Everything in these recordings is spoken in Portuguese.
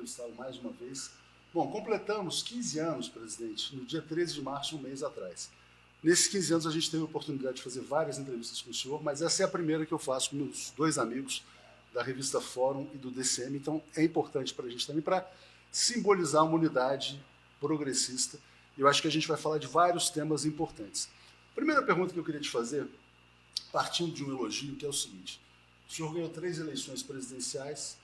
entrevistá-lo mais uma vez. Bom, completamos 15 anos, presidente, no dia 13 de março, um mês atrás. Nesses 15 anos a gente teve a oportunidade de fazer várias entrevistas com o senhor, mas essa é a primeira que eu faço com meus dois amigos da revista Fórum e do DCM, então é importante para a gente também, para simbolizar uma unidade progressista. E eu acho que a gente vai falar de vários temas importantes. A primeira pergunta que eu queria te fazer, partindo de um elogio, que é o seguinte: o senhor ganhou 3 eleições presidenciais,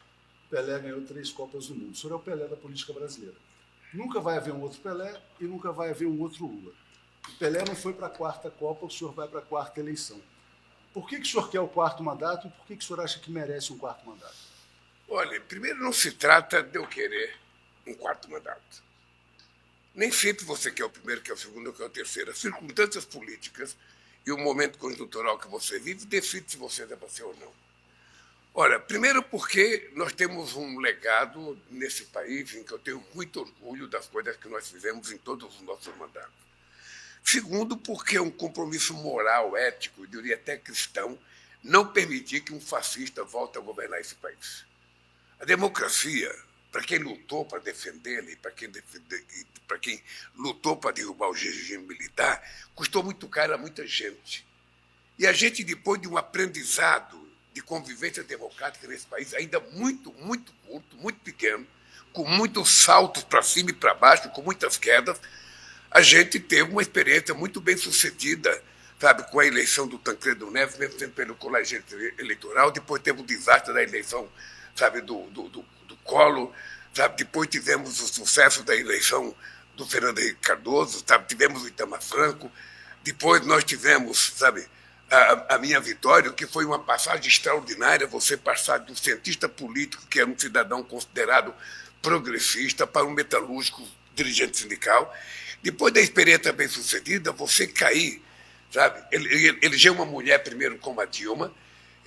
Pelé ganhou 3 Copas do Mundo. O senhor é o Pelé da política brasileira. Nunca vai haver um outro Pelé e nunca vai haver um outro Lula. O Pelé não foi para a 4ª Copa, o senhor vai para a 4ª eleição. Por que o senhor quer o 4º mandato e por que o senhor acha que merece um 4º mandato? Olha, primeiro não se trata de eu querer um 4º mandato. Nem sempre você quer o primeiro, quer o segundo, ou quer o terceiro. As circunstâncias políticas e o momento conjuntural que você vive decide se você deve ser ou não. Olha, primeiro porque nós temos um legado nesse país em que eu tenho muito orgulho das coisas que nós fizemos em todos os nossos mandatos. Segundo, porque é um compromisso moral, ético, eu diria até cristão, não permitir que um fascista volte a governar esse país. A democracia, para quem lutou para defendê-la e para quem lutou para derrubar o regime militar, custou muito caro a muita gente. E a gente, depois de um aprendizado de convivência democrática nesse país, ainda muito, muito curto, muito pequeno, com muitos saltos para cima e para baixo, com muitas quedas, a gente teve uma experiência muito bem sucedida, sabe, com a eleição do Tancredo Neves, mesmo sendo pelo colégio eleitoral. Depois teve o desastre da eleição, sabe, do Collor, sabe? Depois tivemos o sucesso da eleição do Fernando Henrique Cardoso, sabe? Tivemos o Itamar Franco. Depois nós tivemos, sabe, a minha vitória, que foi uma passagem extraordinária, você passar de um cientista político, que era um cidadão considerado progressista, para um metalúrgico dirigente sindical. Depois da experiência bem-sucedida, você cair, sabe, eleger uma mulher primeiro como a Dilma,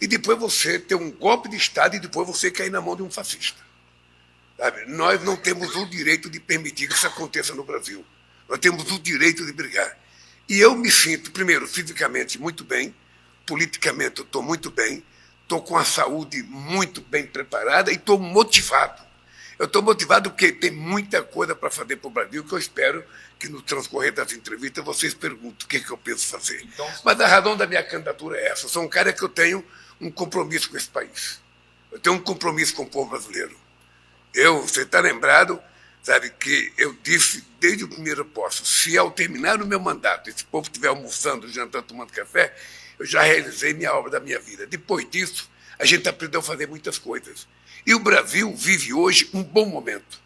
e depois você ter um golpe de Estado e depois você cair na mão de um fascista. Sabe? Nós não temos o direito de permitir que isso aconteça no Brasil. Nós temos o direito de brigar. E eu me sinto, primeiro, fisicamente muito bem, politicamente eu estou muito bem, estou com a saúde muito bem preparada e estou motivado. Eu estou motivado porque tem muita coisa para fazer para o Brasil, que eu espero que no transcorrer das entrevistas vocês perguntem o que eu penso fazer. Então, mas a razão da minha candidatura é essa. Eu sou um cara que eu tenho um compromisso com esse país. Eu tenho um compromisso com o povo brasileiro. Você está lembrado, sabe, que eu disse desde o primeiro posto, se ao terminar o meu mandato, esse povo estiver almoçando, jantando, tomando café, eu já realizei minha obra da minha vida. Depois disso, a gente aprendeu a fazer muitas coisas. E o Brasil vive hoje um bom momento.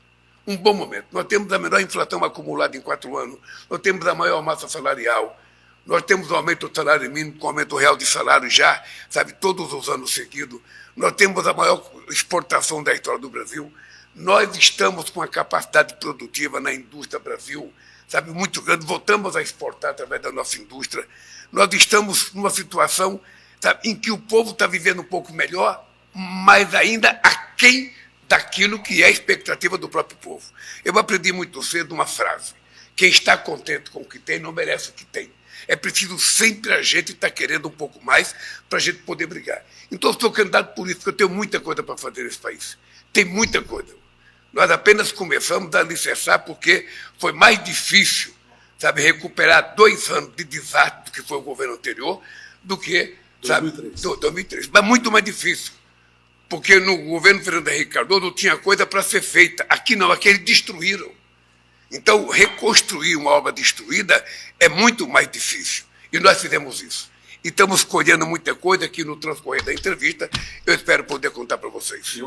Um bom momento. Nós temos a menor inflação acumulada em 4 anos, nós temos a maior massa salarial, nós temos o aumento do salário mínimo com o aumento real de salário já, sabe, todos os anos seguidos. Nós temos a maior exportação da história do Brasil. Nós estamos com a capacidade produtiva na indústria Brasil, sabe, muito grande. Voltamos a exportar através da nossa indústria. Nós estamos numa situação, sabe, em que o povo está vivendo um pouco melhor, mas ainda aquém daquilo que é a expectativa do próprio povo. Eu aprendi muito cedo uma frase: quem está contente com o que tem não merece o que tem. É preciso sempre a gente estar querendo um pouco mais para a gente poder brigar. Então, eu sou candidato político, eu tenho muita coisa para fazer nesse país. Tem muita coisa. Nós apenas começamos a alicerçar porque foi mais difícil, sabe, recuperar 2 anos de desastre do que foi o governo anterior do que 2003. Mas muito mais difícil. Porque no governo Fernando Henrique Cardoso tinha coisa para ser feita. Aqui não, aqui eles destruíram. Então, reconstruir uma obra destruída é muito mais difícil. E nós fizemos isso. E estamos colhendo muita coisa aqui no transcorrer da entrevista. Eu espero poder contar para vocês.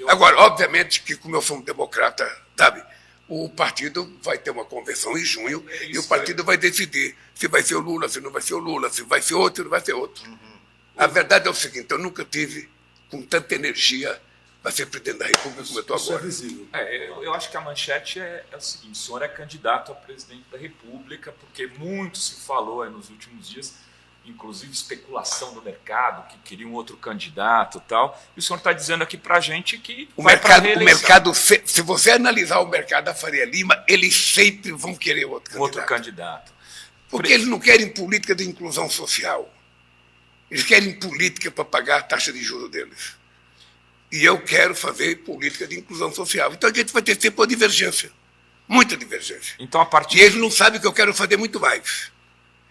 Agora, obviamente que, como eu sou um democrata, sabe, o partido vai ter uma convenção em junho e o partido vai decidir se vai ser o Lula, se não vai ser o Lula, se vai ser outro, se não vai ser outro. A verdade é o seguinte: eu nunca tive com tanta energia para ser presidente da República como eu estou agora. Eu acho que a manchete é o seguinte: o senhor é candidato a presidente da República, porque muito se falou aí nos últimos dias, inclusive especulação do mercado, que queria um outro candidato e tal, e o senhor está dizendo aqui para a gente que o mercado, se você analisar o mercado da Faria Lima, eles sempre vão querer outro candidato. Porque eles não querem política de inclusão social. Eles querem política para pagar a taxa de juros deles. e eu quero fazer política de inclusão social. Então a gente vai ter sempre uma divergência, muita divergência. Então, a partir E ele não sabe que eu quero fazer muito mais.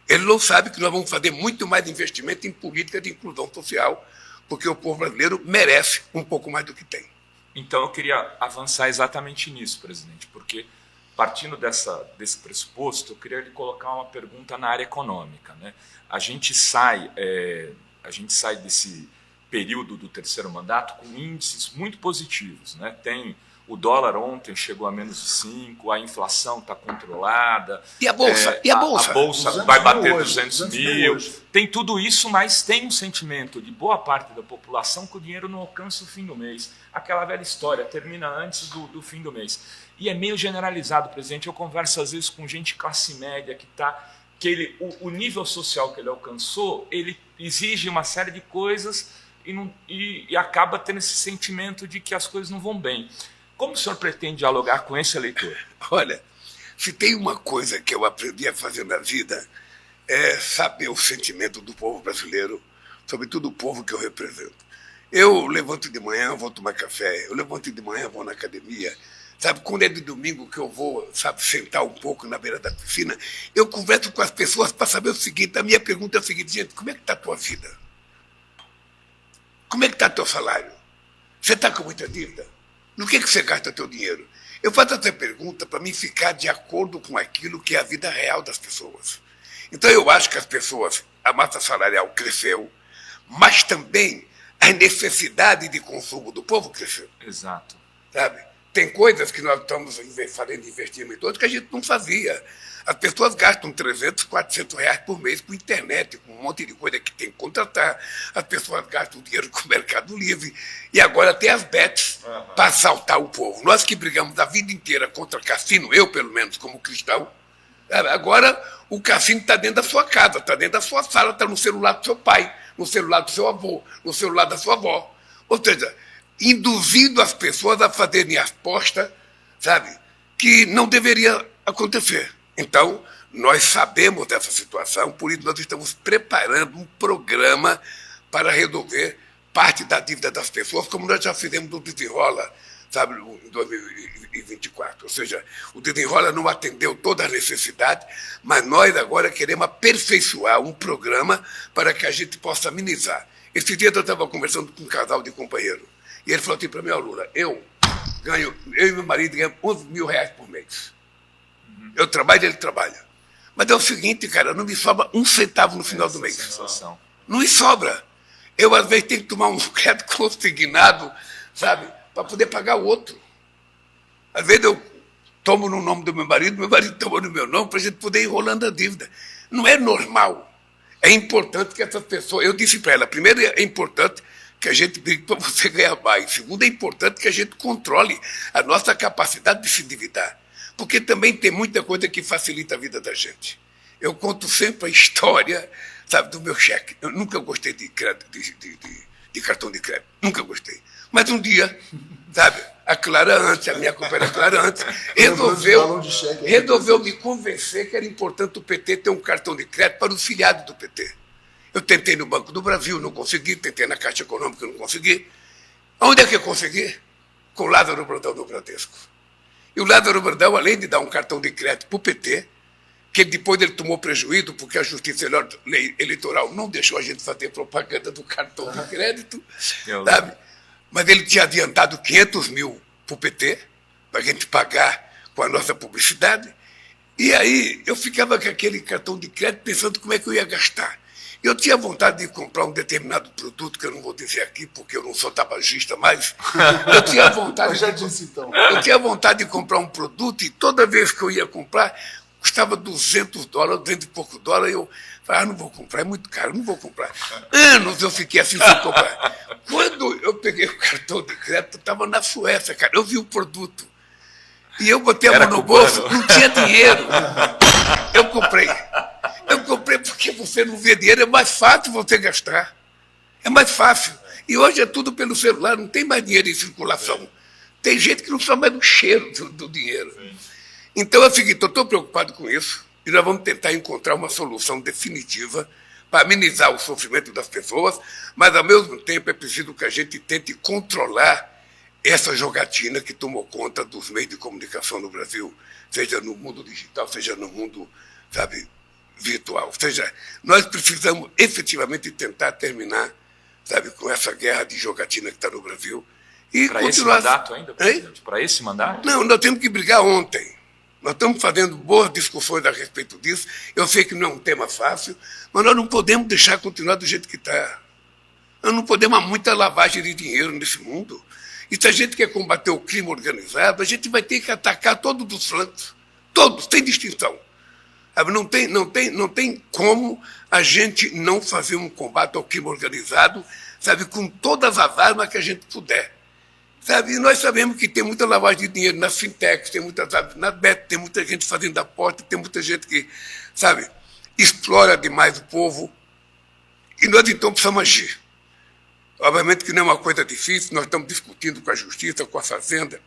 Ele não sabe que nós vamos fazer muito mais investimento em política de inclusão social, porque o povo brasileiro merece um pouco mais do que tem. Então, eu queria avançar exatamente nisso, presidente, porque, partindo desse pressuposto, eu queria lhe colocar uma pergunta na área econômica, né? A gente sai desse período do terceiro mandato com índices muito positivos, né? Tem o dólar ontem chegou a menos de 5, a inflação está controlada. E a Bolsa? A Bolsa vai bater 200 mil. Hoje. Tem tudo isso, mas tem um sentimento de boa parte da população que o dinheiro não alcança o fim do mês. Aquela velha história, termina antes do fim do mês. E é meio generalizado, presidente. Eu converso às vezes com gente classe média o nível social que ele alcançou, ele exige uma série de coisas e acaba tendo esse sentimento de que as coisas não vão bem. Como o senhor pretende dialogar com esse eleitor? Olha, se tem uma coisa que eu aprendi a fazer na vida, é saber o sentimento do povo brasileiro, sobretudo o povo que eu represento. Eu levanto de manhã, vou tomar café, eu levanto de manhã, vou na academia. Sabe, quando é de domingo que eu vou, sabe, sentar um pouco na beira da piscina, eu converso com as pessoas para saber o seguinte, a minha pergunta é a seguinte, gente, como é que está a tua vida? Como é que está o teu salário? Você está com muita dívida? No que você gasta teu dinheiro? Eu faço essa pergunta para mim ficar de acordo com aquilo que é a vida real das pessoas. Então eu acho que as pessoas, a massa salarial cresceu, mas também a necessidade de consumo do povo cresceu. Exato. Sabe? Tem coisas que nós estamos fazendo investimento hoje que a gente não fazia. As pessoas gastam 300, 400 reais por mês com internet, com um monte de coisa que tem que contratar. As pessoas gastam dinheiro com o Mercado Livre. E agora tem as bets para assaltar o povo. Nós que brigamos a vida inteira contra cassino, eu pelo menos como cristão, agora o cassino está dentro da sua casa, está dentro da sua sala, está no celular do seu pai, no celular do seu avô, no celular da sua avó. Ou seja, induzindo as pessoas a fazerem aposta, sabe, que não deveria acontecer. Então, nós sabemos dessa situação, por isso nós estamos preparando um programa para resolver parte da dívida das pessoas, como nós já fizemos no Desenrola, sabe, em 2024. Ou seja, o Desenrola não atendeu toda a necessidade, mas nós agora queremos aperfeiçoar um programa para que a gente possa amenizar. Esse dia eu estava conversando com um casal de companheiro, e ele falou assim para mim, Lula, eu e meu marido ganhamos 11 mil reais por mês. Eu trabalho, ele trabalha. Mas é o seguinte, cara, não me sobra um centavo no final do mês. Sensação. Não me sobra. Eu, às vezes, tenho que tomar um crédito consignado, sabe, para poder pagar o outro. Às vezes eu tomo no nome do meu marido toma no meu nome, para a gente poder ir enrolando a dívida. Não é normal. É importante que essas pessoas... Eu disse para ela, primeiro é importante que a gente brigue para você ganhar mais. Segundo, é importante que a gente controle a nossa capacidade de se endividar. Porque também tem muita coisa que facilita a vida da gente. Eu conto sempre a história, sabe, do meu cheque. Eu nunca gostei de crédito, de cartão de crédito. Nunca gostei. Mas um dia, sabe, a Clara Antes, a minha companheira Clara Antes, resolveu me convencer que era importante o PT ter um cartão de crédito para os filiados do PT. Eu tentei no Banco do Brasil, não consegui. Tentei na Caixa Econômica, não consegui. Onde é que eu consegui? Com o Lázaro Brandão do Bradesco. E o Lázaro Brandão, além de dar um cartão de crédito para o PT, que depois ele tomou prejuízo, porque a Justiça Eleitoral não deixou a gente fazer propaganda do cartão de crédito, sabe? Mas ele tinha adiantado 500 mil para o PT, para a gente pagar com a nossa publicidade. E aí eu ficava com aquele cartão de crédito pensando como é que eu ia gastar. Eu tinha vontade de comprar um determinado produto, que eu não vou dizer aqui, porque eu não sou tabagista mais. Eu tinha vontade, eu tinha vontade de comprar um produto e toda vez que eu ia comprar, custava $200, 200 e pouco dólares. Eu falava, não vou comprar, é muito caro, não vou comprar. Anos eu fiquei assim sem comprar. Quando eu peguei o cartão de crédito, eu estava na Suécia, cara. Eu vi o produto. E eu botei a mão no bolso, não tinha dinheiro. Eu comprei porque você não vê dinheiro, é mais fácil você gastar. É mais fácil. E hoje é tudo pelo celular, não tem mais dinheiro em circulação. Tem gente que não sabe mais do cheiro do dinheiro. Então é o seguinte, eu estou preocupado com isso e nós vamos tentar encontrar uma solução definitiva para amenizar o sofrimento das pessoas, mas, ao mesmo tempo, é preciso que a gente tente controlar essa jogatina que tomou conta dos meios de comunicação no Brasil, seja no mundo digital, seja no mundo, sabe, virtual. Ou seja, nós precisamos efetivamente tentar terminar, sabe, com essa guerra de jogatina que está no Brasil. Para esse mandato ainda, presidente? Para esse mandato? Não, nós temos que brigar ontem. Nós estamos fazendo boas discussões a respeito disso. Eu sei que não é um tema fácil, mas nós não podemos deixar continuar do jeito que está. Nós não podemos há muita lavagem de dinheiro nesse mundo. E se a gente quer combater o crime organizado, a gente vai ter que atacar todos os flancos. Todos, sem distinção. Não tem como a gente não fazer um combate ao crime organizado, sabe, com todas as armas que a gente puder. Sabe, e nós sabemos que tem muita lavagem de dinheiro nas fintechs, tem muita, sabe, na Bet, tem muita gente fazendo aposta, tem muita gente que, sabe, explora demais o povo. E nós, então, precisamos agir. Obviamente que não é uma coisa difícil, nós estamos discutindo com a Justiça, com a Fazenda,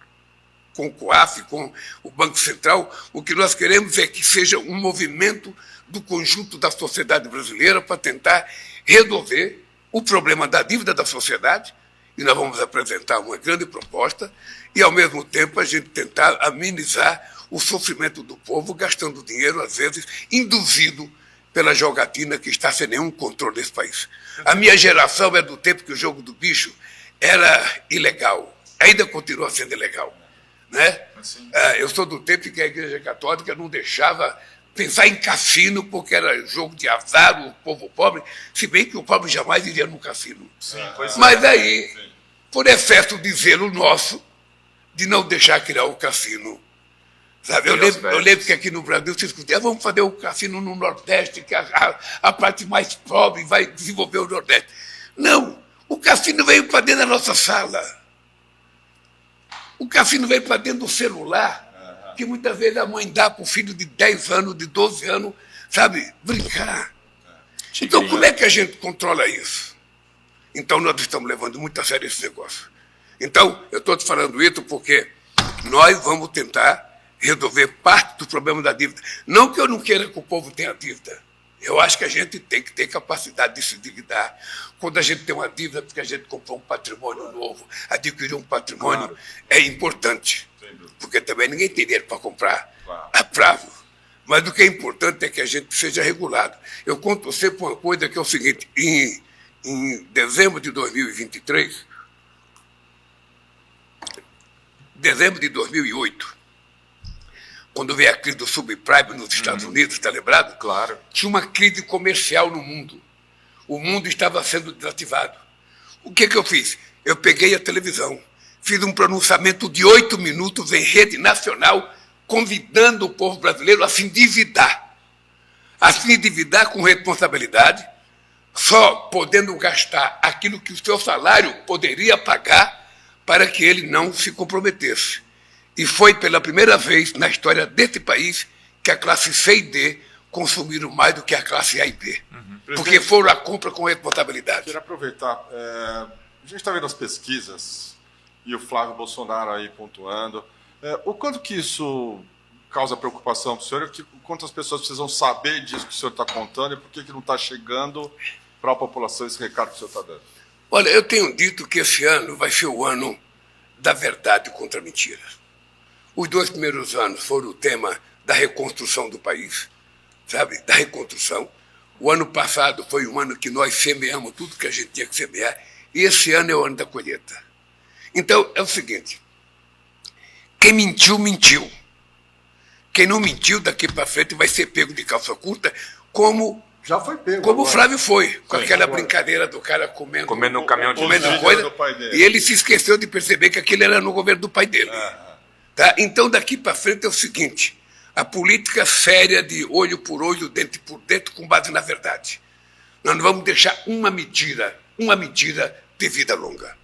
com o COAF, com o Banco Central. O que nós queremos é que seja um movimento do conjunto da sociedade brasileira para tentar resolver o problema da dívida da sociedade, e nós vamos apresentar uma grande proposta, e, ao mesmo tempo, a gente tentar amenizar o sofrimento do povo, gastando dinheiro, às vezes, induzido pela jogatina que está sem nenhum controle nesse país. A minha geração é do tempo que o jogo do bicho era ilegal, ainda continua sendo ilegal. Né? Eu sou do tempo que a Igreja Católica não deixava pensar em cassino, porque era jogo de azar, o povo pobre, se bem que o pobre jamais iria no cassino. Sim, mas aí, por excesso de zelo nosso, de não deixar criar o cassino. Sabe? Eu lembro que aqui no Brasil se discutia, vamos fazer o cassino no Nordeste, que a parte mais pobre vai desenvolver o Nordeste. Não, o cassino veio para dentro da nossa sala. O cassino veio para dentro do celular, que muitas vezes a mãe dá para o filho de 10 anos, de 12 anos, sabe, brincar. Então, como é que a gente controla isso? Então, nós estamos levando muito a sério esse negócio. Então, eu estou te falando isso porque nós vamos tentar resolver parte do problema da dívida. Não que eu não queira que o povo tenha dívida. Eu acho que a gente tem que ter capacidade de se endividar. Quando a gente tem uma dívida, porque a gente comprou um patrimônio novo, adquirir um patrimônio é importante. Porque também ninguém tem dinheiro para comprar a prazo. Mas o que é importante é que a gente seja regulado. Eu conto sempre uma coisa que é o seguinte, em dezembro de 2023, dezembro de 2008, quando veio a crise do subprime nos Estados Unidos, está lembrado? Claro. Tinha uma crise comercial no mundo. O mundo estava sendo desativado. O que eu fiz? Eu peguei a televisão, fiz um pronunciamento de 8 minutos em rede nacional, convidando o povo brasileiro a se endividar. A se endividar com responsabilidade, só podendo gastar aquilo que o seu salário poderia pagar para que ele não se comprometesse. E foi pela primeira vez na história desse país que a classe C e D consumiram mais do que a classe A e B. Porque foram a compra com responsabilidade. Queria aproveitar. A gente está vendo as pesquisas e o Flávio Bolsonaro aí pontuando. O quanto que isso causa preocupação para o senhor? Quantas pessoas precisam saber disso que o senhor está contando e por que não está chegando para a população esse recado que o senhor está dando? Olha, eu tenho dito que esse ano vai ser o ano da verdade contra a mentira. Os 2 primeiros anos foram o tema da reconstrução do país, sabe? Da reconstrução. O ano passado foi um ano que nós semeamos tudo que a gente tinha que semear, e esse ano é o ano da colheita. Então, é o seguinte, quem mentiu, mentiu. Quem não mentiu, daqui para frente vai ser pego de calça curta, como já foi pego. Como o Flávio foi, com aquela brincadeira do cara comendo um caminhão de coisa, e ele se esqueceu de perceber que aquilo era no governo do pai dele. Tá? Então, daqui para frente é o seguinte, a política séria de olho por olho, dente por dente, com base na verdade. Nós não vamos deixar uma mentira ter vida longa.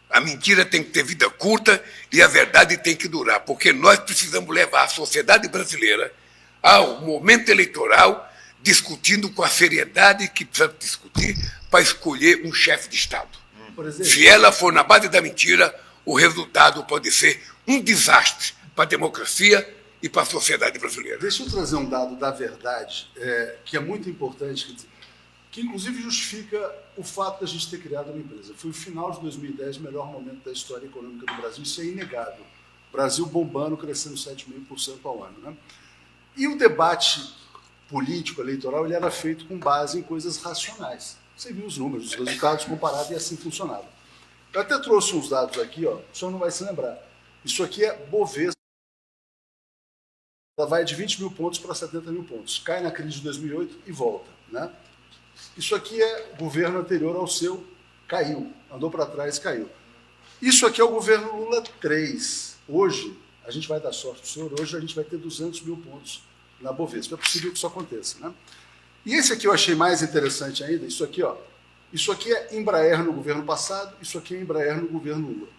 A mentira tem que ter vida curta e a verdade tem que durar, porque nós precisamos levar a sociedade brasileira ao momento eleitoral discutindo com a seriedade que precisa discutir para escolher um chefe de Estado. Se ela for na base da mentira, o resultado pode ser um desastre para a democracia e para a sociedade brasileira. Deixa eu trazer um dado da verdade, que é muito importante. que inclusive justifica o fato da gente ter criado uma empresa. Foi o final de 2010, o melhor momento da história econômica do Brasil, isso é inegável. Brasil bombando, crescendo 7,5% ao ano. Né? E o debate político, eleitoral, ele era feito com base em coisas racionais. Você viu os números, os resultados comparados e assim funcionava. Eu até trouxe uns dados aqui, ó, o senhor não vai se lembrar. Isso aqui é Bovespa. Ela vai de 20 mil pontos para 70 mil pontos. Cai na crise de 2008 e volta. Né? Isso aqui é governo anterior ao seu, caiu. Andou para trás e caiu. Isso aqui é o governo Lula 3. Hoje, a gente vai dar sorte para o senhor, hoje a gente vai ter 200 mil pontos na Bovespa. É possível que isso aconteça. Né? E esse aqui eu achei mais interessante ainda, isso aqui, ó. Isso aqui é Embraer no governo passado, isso aqui é Embraer no governo Lula.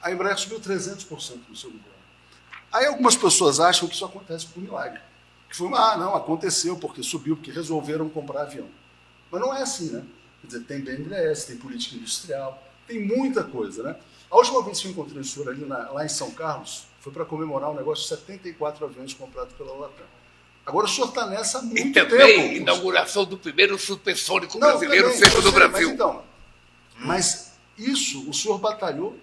A Embraer subiu 300% no seu governo. Aí algumas pessoas acham que isso acontece por milagre. Que foi, não, aconteceu porque subiu, porque resolveram comprar avião. Mas não é assim, né? Quer dizer, tem BNDES, tem política industrial, tem muita coisa, né? A última vez que eu encontrei o senhor ali lá em São Carlos foi para comemorar um negócio de 74 aviões comprados pela Latam. Agora o senhor está nessa há muito tempo. E também inauguração do primeiro supersônico brasileiro feito no Brasil. Mas, então, mas isso o senhor batalhou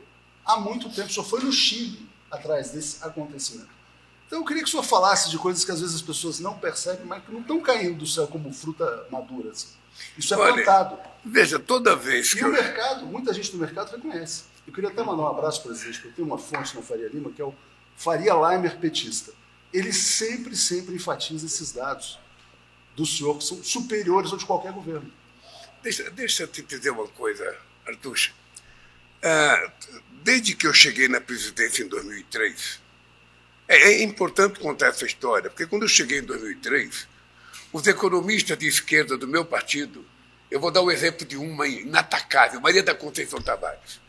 há muito tempo. O senhor foi no Chile atrás desse acontecimento. Então eu queria que o senhor falasse de coisas que às vezes as pessoas não percebem, mas que não estão caindo do céu como fruta madura. Assim. Isso é plantado. Veja, toda vez que o mercado, muita gente do mercado reconhece. Eu queria até mandar um abraço, presidente, porque eu tenho uma fonte na Faria Lima, que é o Faria Limer petista. Ele sempre enfatiza esses dados do senhor, que são superiores aos de qualquer governo. Deixa eu te dizer uma coisa, Artur. Desde que eu cheguei na presidência em 2003, é importante contar essa história, porque quando eu cheguei em 2003, os economistas de esquerda do meu partido, eu vou dar o exemplo de uma inatacável, Maria da Conceição Tavares.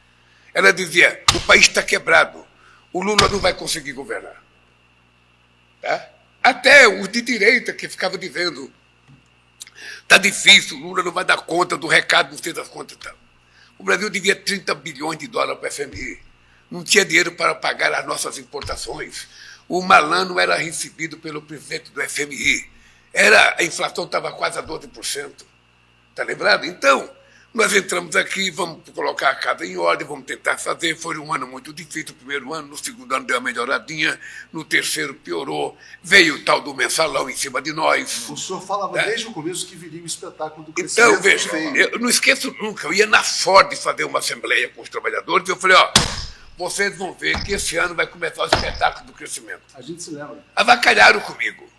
Ela dizia, o país está quebrado, o Lula não vai conseguir governar. Tá? Até os de direita que ficavam dizendo, está difícil, o Lula não vai dar conta do recado, não sei das contas e tal. O Brasil devia 30 bilhões de dólares para o FMI, não tinha dinheiro para pagar as nossas importações. O Malan era recebido pelo presidente do FMI. A inflação estava quase a 12%. Está lembrado? Então, nós entramos aqui, vamos colocar a casa em ordem, vamos tentar fazer. Foi um ano muito difícil, o primeiro ano, no segundo ano deu uma melhoradinha, no terceiro piorou, veio o tal do mensalão em cima de nós. O senhor falava desde o começo que viria o espetáculo do crescimento. Então, veja, eu não esqueço nunca, eu ia na Ford fazer uma assembleia com os trabalhadores e eu falei, vocês vão ver que esse ano vai começar o espetáculo do crescimento. A gente se lembra. Avacalharam comigo.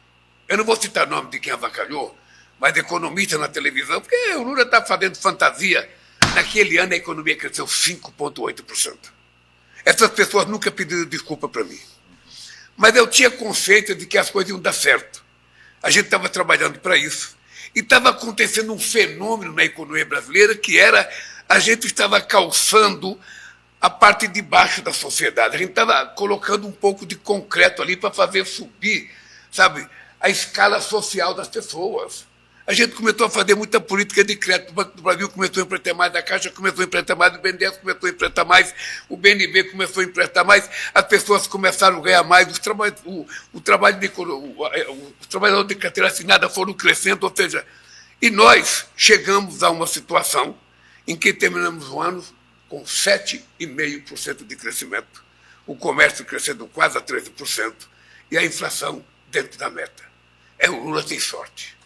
Eu não vou citar o nome de quem avacalhou, mas economista na televisão, porque o Lula está fazendo fantasia. Naquele ano a economia cresceu 5,8%. Essas pessoas nunca pediram desculpa para mim. Mas eu tinha consciência de que as coisas iam dar certo. A gente estava trabalhando para isso. E estava acontecendo um fenômeno na economia brasileira que era, a gente estava calçando a parte de baixo da sociedade. A gente estava colocando um pouco de concreto ali para fazer subir, sabe, a escala social das pessoas. A gente começou a fazer muita política de crédito. O Banco do Brasil começou a emprestar mais, a Caixa começou a emprestar mais, o BNDES começou a emprestar mais, o BNB começou a emprestar mais, as pessoas começaram a ganhar mais, os trabalhadores de carteira assinada foram crescendo, ou seja, e nós chegamos a uma situação em que terminamos o ano com 7,5% de crescimento, o comércio crescendo quase a 13% e a inflação dentro da meta. O Lula tem sorte.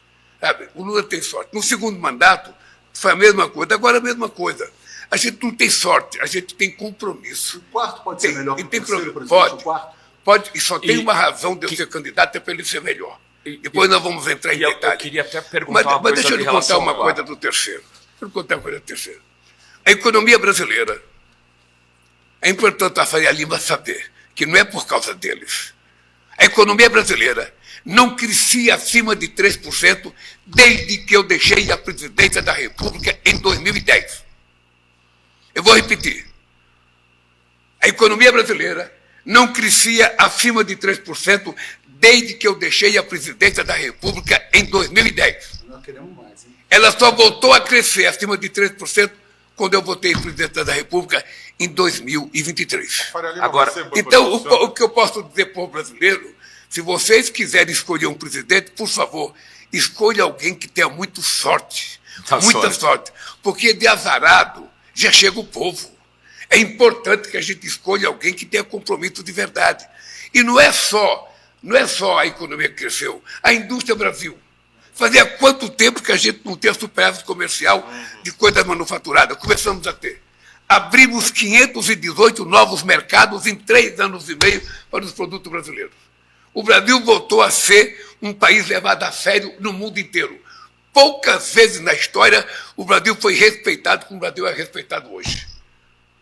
Sabe? O Lula tem sorte. No segundo mandato, foi a mesma coisa. Agora a mesma coisa. A gente não tem sorte, a gente tem compromisso. O quarto pode ser melhor que o terceiro, presidente? Pode. O quarto? Pode, e só tem uma razão de eu ser candidato, é para ele ser melhor. Depois nós vamos entrar em detalhe. Eu queria até perguntar uma coisa. Mas deixa eu lhe contar uma coisa do terceiro. Deixa eu contar uma coisa do terceiro. A economia brasileira, é importante a Faria Lima saber que não é por causa deles. A economia brasileira não crescia acima de 3% desde que eu deixei a presidência da República em 2010. Eu vou repetir. A economia brasileira não crescia acima de 3% desde que eu deixei a presidência da República em 2010. Nós queremos mais, hein? Ela só voltou a crescer acima de 3% quando eu votei presidente da República em 2023. Agora, então, o que eu posso dizer para o brasileiro, se vocês quiserem escolher um presidente, por favor, escolha alguém que tenha muito sorte. Muita sorte. Porque de azarado já chega o povo. É importante que a gente escolha alguém que tenha compromisso de verdade. E não é só a economia que cresceu, a indústria Brasil. Fazia quanto tempo que a gente não tinha superávit comercial de coisa manufaturada? Começamos a ter. Abrimos 518 novos mercados em 3 anos e meio para os produtos brasileiros. O Brasil voltou a ser um país levado a sério no mundo inteiro. Poucas vezes na história o Brasil foi respeitado como o Brasil é respeitado hoje.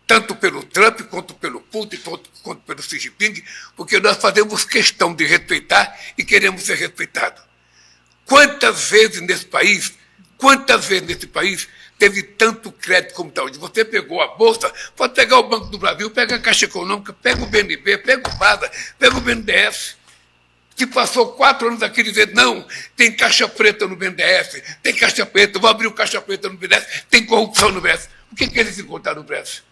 Tanto pelo Trump, quanto pelo Putin, quanto pelo Xi Jinping, porque nós fazemos questão de respeitar e queremos ser respeitados. Quantas vezes nesse país teve tanto crédito como está hoje? Você pegou a Bolsa, pode pegar o Banco do Brasil, pega a Caixa Econômica, pega o BNB, pega o BADA, pega o BNDES. Se passou 4 anos aqui dizendo, não, tem caixa preta no BNDES, tem caixa preta, vou abrir o caixa preta no BNDES, tem corrupção no BNDES. O que eles encontraram no BNDES?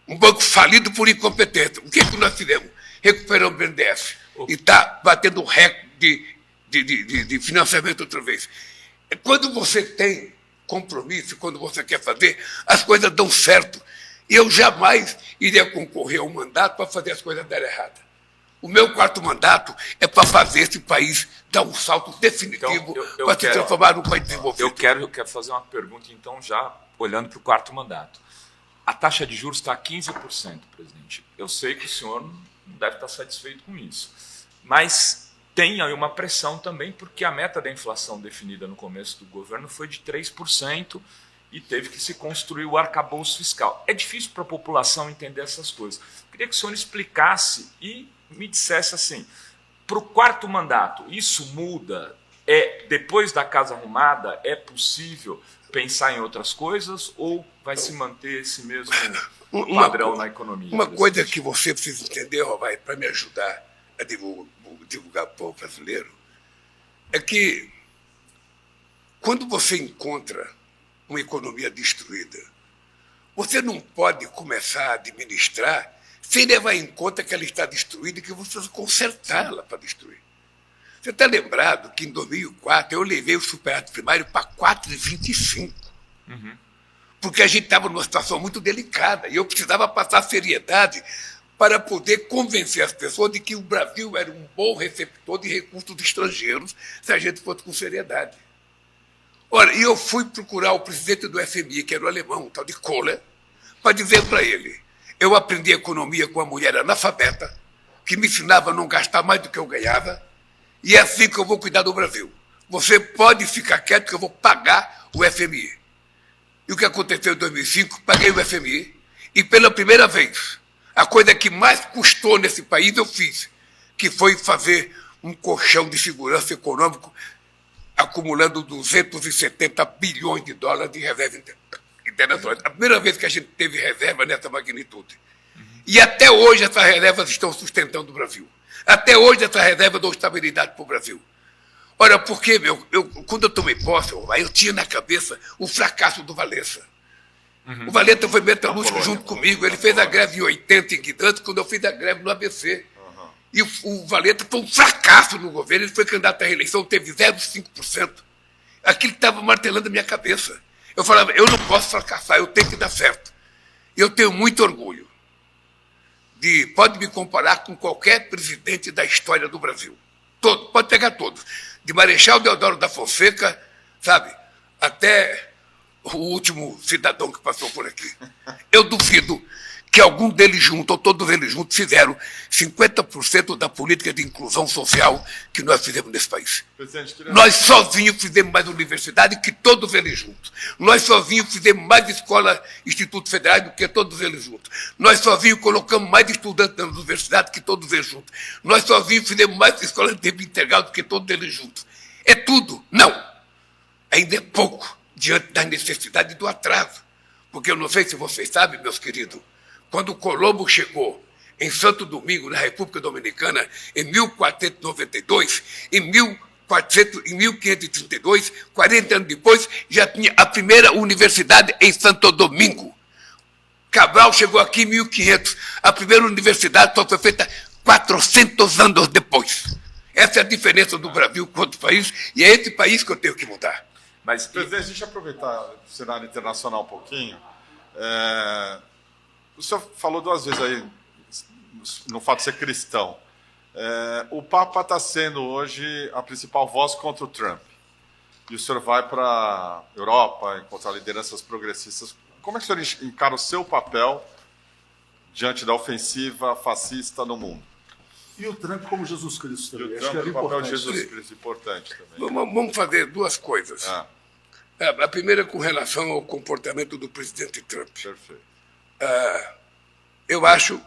Um banco falido por incompetência. O que nós fizemos? Recuperamos o BNDES. E está batendo o recorde de financiamento outra vez. Quando você tem compromisso, quando você quer fazer, as coisas dão certo. E eu jamais iria concorrer a um mandato para fazer as coisas darem errado. O meu 4º mandato é para fazer esse país dar um salto definitivo para se transformar num país desenvolvido. Eu quero fazer uma pergunta, então, já olhando para o 4º mandato. A taxa de juros está a 15%, presidente. Eu sei que o senhor não deve estar satisfeito com isso. Mas tem aí uma pressão também, porque a meta da inflação definida no começo do governo foi de 3% e teve que se construir o arcabouço fiscal. É difícil para a população entender essas coisas. Queria que o senhor explicasse e me dissesse assim, para o 4º mandato, isso muda? Depois da casa arrumada, é possível pensar em outras coisas ou vai se manter esse mesmo padrão na economia? Uma coisa que você precisa entender, Rovair, para me ajudar a divulgar o povo brasileiro, é que quando você encontra uma economia destruída, você não pode começar a administrar sem levar em conta que ela está destruída e que você precisa consertá-la para destruir. Você está lembrado que em 2004 eu levei o superávit primário para 4,25. Porque a gente estava numa situação muito delicada e eu precisava passar seriedade para poder convencer as pessoas de que o Brasil era um bom receptor de recursos estrangeiros se a gente fosse com seriedade. Ora, e eu fui procurar o presidente do FMI, que era o alemão, o tal de Kohler, para dizer para ele, eu aprendi economia com uma mulher analfabeta, que me ensinava a não gastar mais do que eu ganhava, e é assim que eu vou cuidar do Brasil. Você pode ficar quieto que eu vou pagar o FMI. E o que aconteceu em 2005? Paguei o FMI, e pela primeira vez, a coisa que mais custou nesse país eu fiz, que foi fazer um colchão de segurança econômico acumulando 270 bilhões de dólares de reserva internacional. A primeira vez que a gente teve reserva nessa magnitude. E até hoje essas reservas estão sustentando o Brasil. Até hoje essas reservas dão estabilidade para o Brasil. Ora, porque, quando eu tomei posse, eu tinha na cabeça o fracasso do Valença. O Valença foi metalúrgico junto comigo. Ele fez a greve em 80 em Guidantes, quando eu fiz a greve no ABC. E o Valença foi um fracasso no governo. Ele foi candidato à reeleição, teve 0,5%. Aquilo estava martelando a minha cabeça. Eu falava, eu não posso fracassar, eu tenho que dar certo. E eu tenho muito orgulho. Pode me comparar com qualquer presidente da história do Brasil. Todo, pode pegar todos. De Marechal Deodoro da Fonseca, sabe, até o último cidadão que passou por aqui. Eu duvido que algum deles junto, ou todos eles juntos, fizeram 50% da política de inclusão social que nós fizemos nesse país. Nós sozinhos fizemos mais universidade que todos eles juntos. Nós sozinhos fizemos mais escola, institutos federais do que todos eles juntos. Nós sozinhos colocamos mais estudantes na universidade que todos eles juntos. Nós sozinhos fizemos mais escola de tempo integral do que todos eles juntos. É tudo? Não. Ainda é pouco diante da necessidade e do atraso. Porque eu não sei se vocês sabem, meus queridos, quando Colombo chegou em Santo Domingo, na República Dominicana, em 1492, em 1532, 40 anos depois, já tinha a primeira universidade em Santo Domingo. Cabral chegou aqui em 1500. A primeira universidade só foi feita 400 anos depois. Essa é a diferença do Brasil com outros países, e é esse país que eu tenho que mudar. Mas Presidente, deixa eu aproveitar o cenário internacional um pouquinho. O senhor falou 2 vezes aí no fato de ser cristão. O Papa está sendo hoje a principal voz contra o Trump. E o senhor vai para a Europa encontrar lideranças progressistas. Como é que o senhor encara o seu papel diante da ofensiva fascista no mundo? E o Trump como Jesus Cristo E também. o Acho que Trump, era o papel de importante. Jesus Cristo, importante também. Vamos fazer 2 coisas. A primeira com relação ao comportamento do presidente Trump. Perfeito. Eu acho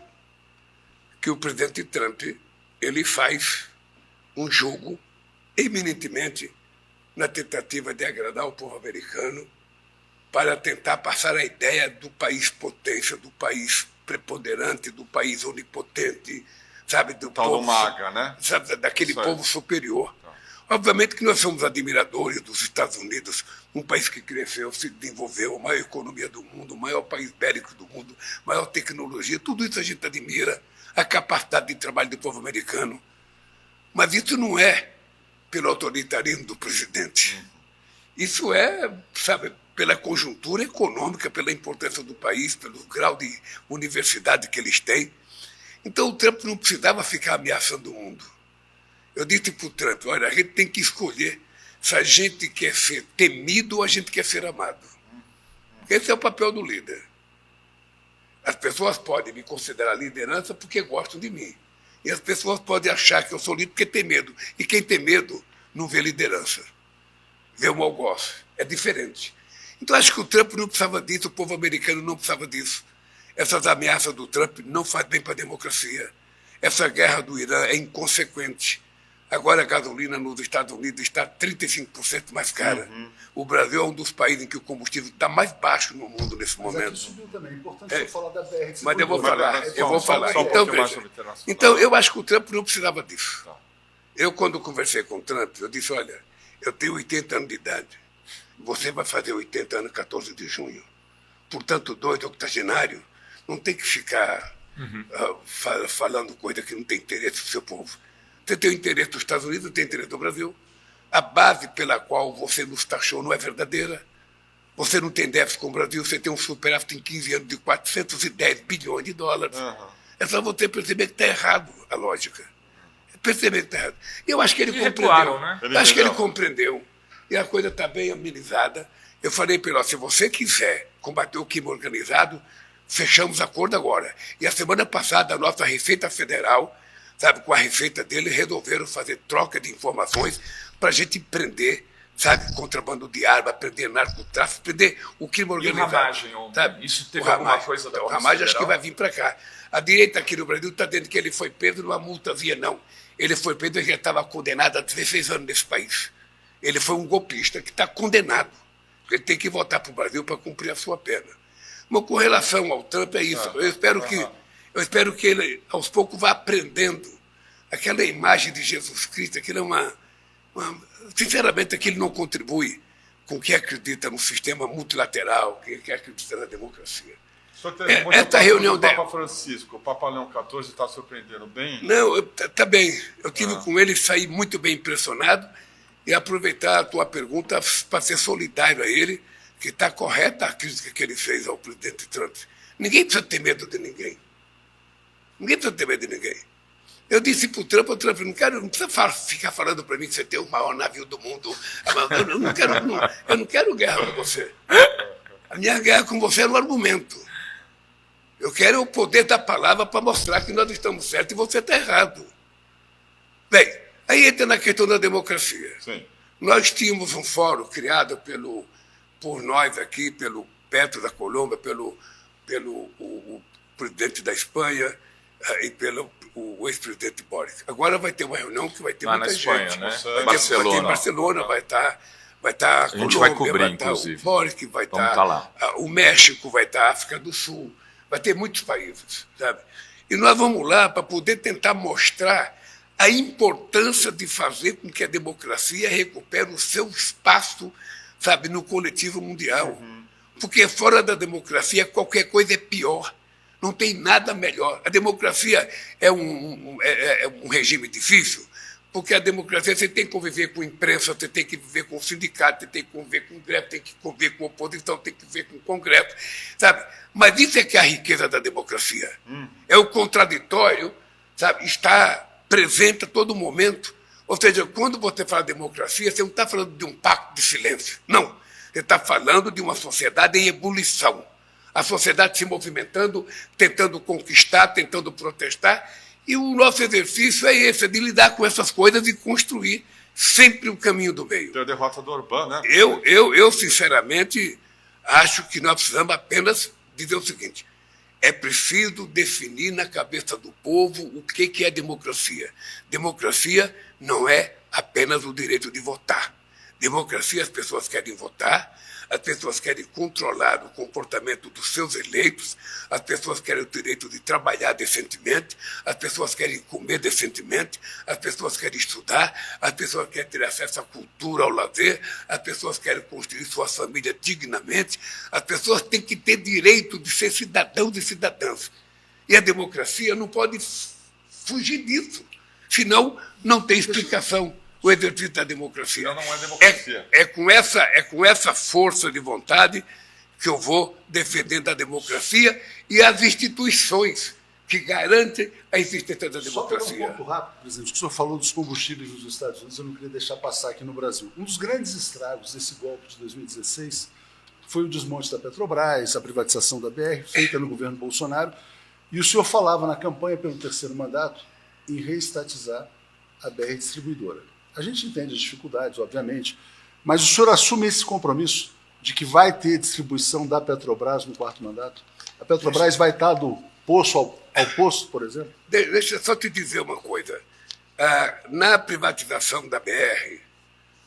que o presidente Trump ele faz um jogo eminentemente na tentativa de agradar o povo americano para tentar passar a ideia do país potência, do país preponderante, do país onipotente, sabe, do Tal povo, do MAGA, né? sabe, daquele Isso aí. povo superior. Obviamente que nós somos admiradores dos Estados Unidos, um país que cresceu, se desenvolveu, a maior economia do mundo, o maior país bélico do mundo, maior tecnologia, tudo isso a gente admira, a capacidade de trabalho do povo americano. Mas isso não é pelo autoritarismo do presidente. Isso é, sabe, pela conjuntura econômica, pela importância do país, pelo grau de universidade que eles têm. Então o Trump não precisava ficar ameaçando o mundo. Eu disse para o Trump, olha, a gente tem que escolher se a gente quer ser temido ou a gente quer ser amado. Esse é o papel do líder. As pessoas podem me considerar liderança porque gostam de mim. E as pessoas podem achar que eu sou líder porque tem medo. E quem tem medo não vê liderança. Vê o algoz. É diferente. Então acho que o Trump não precisava disso, o povo americano não precisava disso. Essas ameaças do Trump não fazem bem para a democracia. Essa guerra do Irã é inconsequente. Agora a gasolina nos Estados Unidos está 35% mais cara. O Brasil é um dos países em que o combustível está mais baixo no mundo nesse Mas momento. aqui subiu também. É importante você falar da BR. Mas eu vou Mas falar, Só- eu vou só- falar. só um Então, pouquinho mais veja, sobre o internacional. então, eu acho que o Trump não precisava disso. Eu, quando conversei com o Trump, eu disse, olha, eu tenho 80 anos de idade. Você vai fazer 80 anos 14 de junho. Portanto, 2 octogenário, não tem que ficar falando coisa que não tem interesse do seu povo. Você tem o interesse dos Estados Unidos, tem o interesse do Brasil. A base pela qual você nos taxou não é verdadeira. Você não tem déficit com o Brasil, você tem um superávit em 15 anos de 410 bilhões de dólares. É só você perceber que está errado a lógica. Perceber que está errado. E eu acho que ele E compreendeu. recuaram, né? Eu acho que ele compreendeu. E a coisa está bem amenizada. Eu falei para ele, ó, se você quiser combater o crime organizado, fechamos acordo agora. E a semana passada, a nossa Receita Federal, sabe, com a receita dele, resolveram fazer troca de informações para a gente prender, sabe, contrabando de arma, prender narcotráfico, prender o crime E o organizado. Ramagem, ontem? Sabe? Isso teve O alguma Ramagem. coisa da O Polícia Ramagem acho que Federal? vai vir para cá. A direita aqui no Brasil está dizendo que ele foi preso numa multazinha, não. Ele foi preso e já estava condenado a 16 anos nesse país. Ele foi um golpista que está condenado. Ele tem que voltar para o Brasil para cumprir a sua pena. Mas com relação ao Trump é isso. Eu espero que ele, aos poucos, vá aprendendo aquela imagem de Jesus Cristo, aquilo é sinceramente, aquilo não contribui com quem acredita no sistema multilateral, quem acredita na democracia. O senhor teve muita esta próxima reunião do Papa dela. Francisco. O Papa Leão XIV está surpreendendo bem? Não, tá bem. Eu tive com ele, saí muito bem impressionado e aproveitar a tua pergunta para ser solidário a ele, que está correta a crítica que ele fez ao presidente Trump. Ninguém precisa ter medo de ninguém. Ninguém precisa ter medo de ninguém. Eu disse para o Trump, não precisa ficar falando para mim que você tem o maior navio do mundo. Eu não quero guerra com você. A minha guerra com você é no argumento. Eu quero o poder da palavra para mostrar que nós estamos certos e você está errado. Bem, aí entra na questão da democracia. Sim. Nós tínhamos um fórum criado por nós aqui, pelo Petro da Colômbia, pelo o presidente da Espanha e pelo o ex-presidente Boric. Agora vai ter uma reunião que vai ter Lá muita na Espanha, gente. né? Vai ter em Barcelona, vai estar a gente vai Colômbia, cobrir, vai estar inclusive. o Boric, vai Vamos estar tá lá. o México, vai estar a África do Sul, vai ter muitos países, sabe? E nós vamos lá para poder tentar mostrar a importância de fazer com que a democracia recupere o seu espaço, sabe, no coletivo mundial. Porque fora da democracia qualquer coisa é pior. Não tem nada melhor. A democracia é um regime difícil, Porque a democracia, você tem que conviver com a imprensa, você tem que viver com o sindicato, você tem que conviver com o greve, tem que conviver com a oposição, tem que viver com o Congresso, sabe? Mas isso é que é a riqueza da democracia. É o contraditório, sabe? Está presente a todo momento. Ou seja, quando você fala democracia, você não está falando de um pacto de silêncio. Não. Você está falando de uma sociedade em ebulição. A sociedade se movimentando, tentando conquistar, tentando protestar. E o nosso exercício é esse, é de lidar com essas coisas e construir sempre um caminho do meio. Tem a derrota do Orbán, né? Eu, sinceramente, acho que nós precisamos apenas dizer o seguinte: é preciso definir na cabeça do povo o que é democracia. Democracia não é apenas o direito de votar. Democracia, as pessoas querem votar, as pessoas querem controlar o comportamento dos seus eleitos, as pessoas querem o direito de trabalhar decentemente, as pessoas querem comer decentemente, as pessoas querem estudar, as pessoas querem ter acesso à cultura, ao lazer, as pessoas querem construir sua família dignamente, as pessoas têm que ter direito de ser cidadãos e cidadãs. E a democracia não pode fugir disso, senão não tem explicação o exercício da democracia. Não é democracia. É com essa força de vontade que eu vou defendendo a democracia e as instituições que garantem a existência da democracia. Só um ponto rápido, presidente, que o senhor falou dos combustíveis nos Estados Unidos, eu não queria deixar passar aqui no Brasil. Um dos grandes estragos desse golpe de 2016 foi o desmonte da Petrobras, a privatização da BR, feita no governo Bolsonaro, e o senhor falava na campanha pelo terceiro mandato em reestatizar a BR Distribuidora. A gente entende as dificuldades, obviamente, mas o senhor assume esse compromisso de que vai ter distribuição da Petrobras no quarto mandato? A Petrobras vai estar do poço ao poço, por exemplo? Deixa eu só te dizer uma coisa. Na privatização da BR,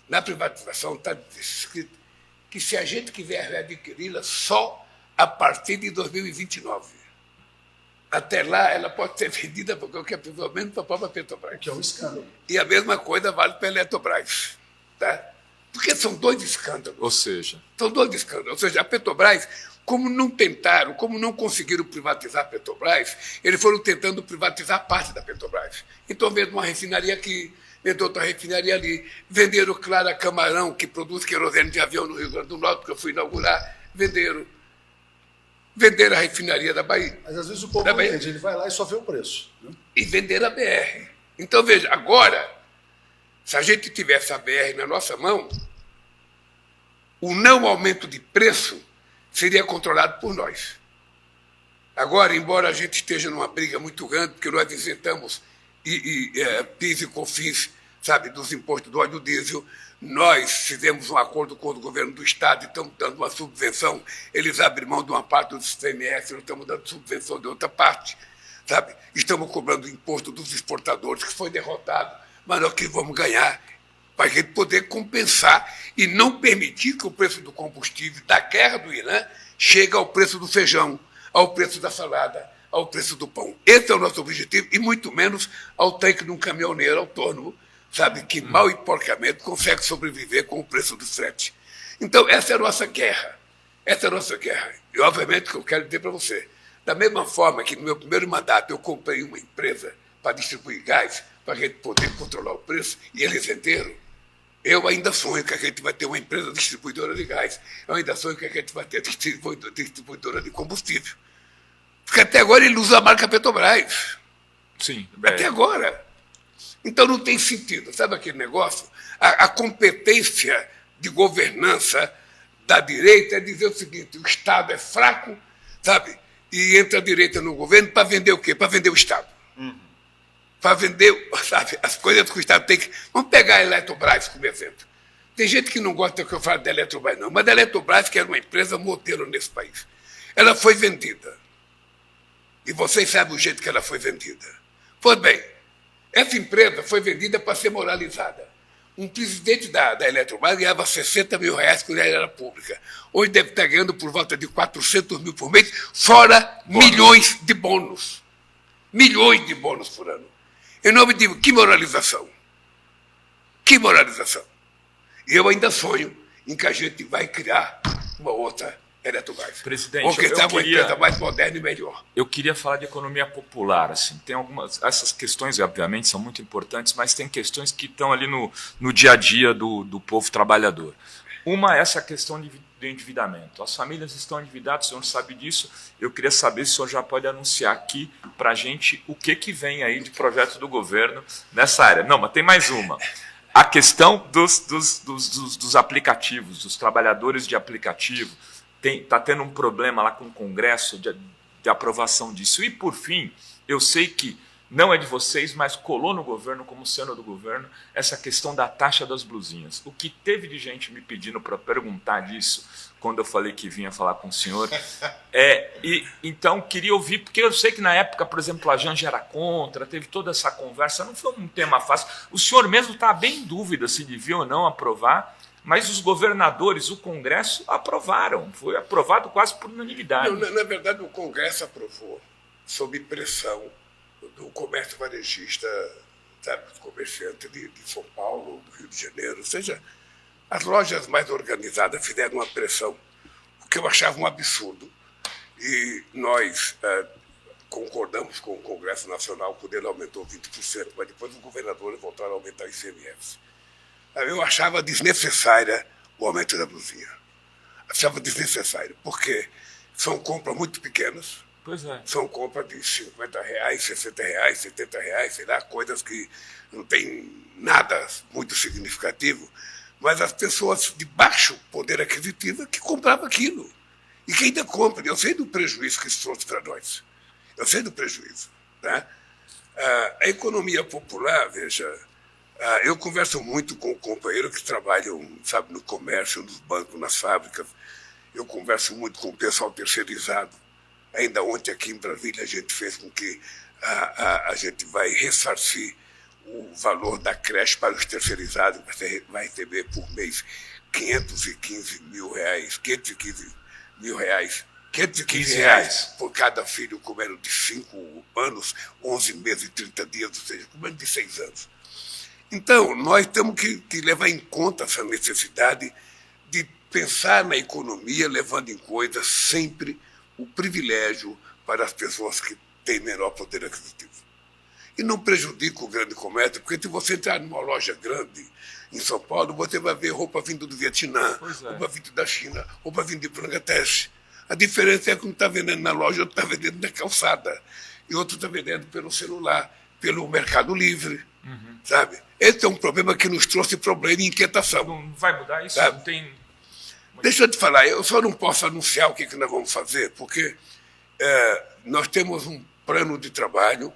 na privatização está escrito que se a gente quiser adquiri-la só a partir de 2029. Até lá, ela pode ser vendida por qualquer pessoa, menos para a própria Petrobras. Que é um escândalo. E a mesma coisa vale para a Eletrobras. Tá? Porque são dois escândalos. Ou seja, São dois escândalos. Ou seja, a Petrobras, como não tentaram, como não conseguiram privatizar a Petrobras, eles foram tentando privatizar parte da Petrobras. Então, vendo uma refinaria aqui, vendo outra refinaria ali, venderam Clara Camarão, que produz querosene de avião no Rio Grande do Norte, que eu fui inaugurar, venderam a refinaria da Bahia. Mas às vezes o povo não entende, ele vai lá e só vê o preço. Né? E vender a BR. Então, veja, agora, se a gente tivesse a BR na nossa mão, o não aumento de preço seria controlado por nós. Agora, embora a gente esteja numa briga muito grande, porque nós isentamos PIS e COFINS, sabe, dos impostos do óleo diesel, nós fizemos um acordo com o governo do Estado e estamos dando uma subvenção. Eles abrem mão de uma parte do CMS, nós estamos dando subvenção de outra parte. Sabe? Estamos cobrando o imposto dos exportadores, que foi derrotado, mas nós que vamos ganhar para a gente poder compensar e não permitir que o preço do combustível da guerra do Irã chegue ao preço do feijão, ao preço da salada, ao preço do pão. Esse é o nosso objetivo, e muito menos ao tanque de um caminhoneiro autônomo, sabe, que mal e porcamente consegue sobreviver com o preço do frete. Então, essa é a nossa guerra. Essa é a nossa guerra. E, obviamente, que eu quero dizer para você, da mesma forma que no meu primeiro mandato eu comprei uma empresa para distribuir gás, para a gente poder controlar o preço, e eles venderam, eu ainda sonho que a gente vai ter uma empresa distribuidora de gás. Eu ainda sonho que a gente vai ter distribuidora de combustível. Porque até agora ele usa a marca Petrobras. sim. Até agora. Então não tem sentido. Sabe aquele negócio? A competência de governança da direita é dizer o seguinte: o Estado é fraco, sabe? E entra a direita no governo para vender o quê? Para vender o Estado. Para vender, sabe, as coisas que o Estado tem que... Vamos pegar a Eletrobras como exemplo. Tem gente que não gosta que eu fale da Eletrobras, não, mas a Eletrobras, que era uma empresa modelo nesse país, ela foi vendida. E vocês sabem o jeito que ela foi vendida. Pois bem, essa empresa foi vendida para ser moralizada. Um presidente da Eletrobras ganhava 60 mil reais quando ela era pública. Hoje deve estar ganhando por volta de 400 mil por mês, fora milhões de bônus. Milhões de bônus por ano. Em nome de que moralização? Que moralização? E eu ainda sonho em que a gente vai criar uma outra Eletrobras. Presidente, Porque eu está uma queria- empresa mais moderna e melhor. Eu queria falar de economia popular, assim, tem essas questões, obviamente, são muito importantes, mas tem questões que estão ali no dia a dia do povo trabalhador. Uma é essa questão do endividamento. As famílias estão endividadas, o senhor sabe disso. Eu queria saber se o senhor já pode anunciar aqui para a gente o que vem aí de projeto do governo nessa área. Não, mas tem mais uma. A questão dos aplicativos, dos trabalhadores de aplicativo. Está tendo um problema lá com o Congresso de aprovação disso. E, por fim, eu sei que não é de vocês, mas colou no governo, como sendo do governo, essa questão da taxa das blusinhas. O que teve de gente me pedindo para perguntar disso, quando eu falei que vinha falar com o senhor, então queria ouvir, porque eu sei que na época, por exemplo, a Janja era contra, teve toda essa conversa, não foi um tema fácil. O senhor mesmo está bem em dúvida se devia ou não aprovar, mas os governadores, o Congresso, aprovaram. Foi aprovado quase por unanimidade. Não, na verdade, o Congresso aprovou, sob pressão do comércio varejista, sabe, dos comerciantes de São Paulo, do Rio de Janeiro. Ou seja, as lojas mais organizadas fizeram uma pressão, o que eu achava um absurdo. E nós concordamos com o Congresso Nacional, quando ele aumentou 20%, mas depois os governadores voltaram a aumentar o ICMS. Eu achava desnecessária o aumento da blusinha. Achava desnecessário, porque são compras muito pequenas. Pois é. São compras de R$50, R$60, R$70, sei lá, coisas que não tem nada muito significativo, mas as pessoas de baixo poder aquisitivo que compravam aquilo. E que ainda compram. Eu sei do prejuízo que isso trouxe para nós. Eu sei do prejuízo. Né? A economia popular, veja, eu converso muito com companheiros que trabalham, sabe, no comércio, nos bancos, nas fábricas. Eu converso muito com o pessoal terceirizado. Ainda ontem aqui em Brasília a gente fez com que a gente vai ressarcir o valor da creche para os terceirizados. Você vai receber por mês R$515 mil, R$515 mil, R$515 por cada filho com menos de 5 anos, 11 meses e 30 dias, ou seja, com menos de 6 anos. Então, nós temos que levar em conta essa necessidade de pensar na economia, levando em conta sempre o privilégio para as pessoas que têm menor poder aquisitivo. E não prejudica o grande comércio, porque se você entrar numa loja grande em São Paulo, você vai ver roupa vindo do Vietnã, roupa vindo da China, roupa vindo de Bangladesh. A diferença é que um está vendendo na loja, outro está vendendo na calçada, e outro está vendendo pelo celular, pelo Mercado Livre. Sabe? Esse é um problema que nos trouxe problema e inquietação. Não vai mudar isso? Sabe? Não tem... Deixa eu te falar, eu só não posso anunciar o que nós vamos fazer, porque nós temos um plano de trabalho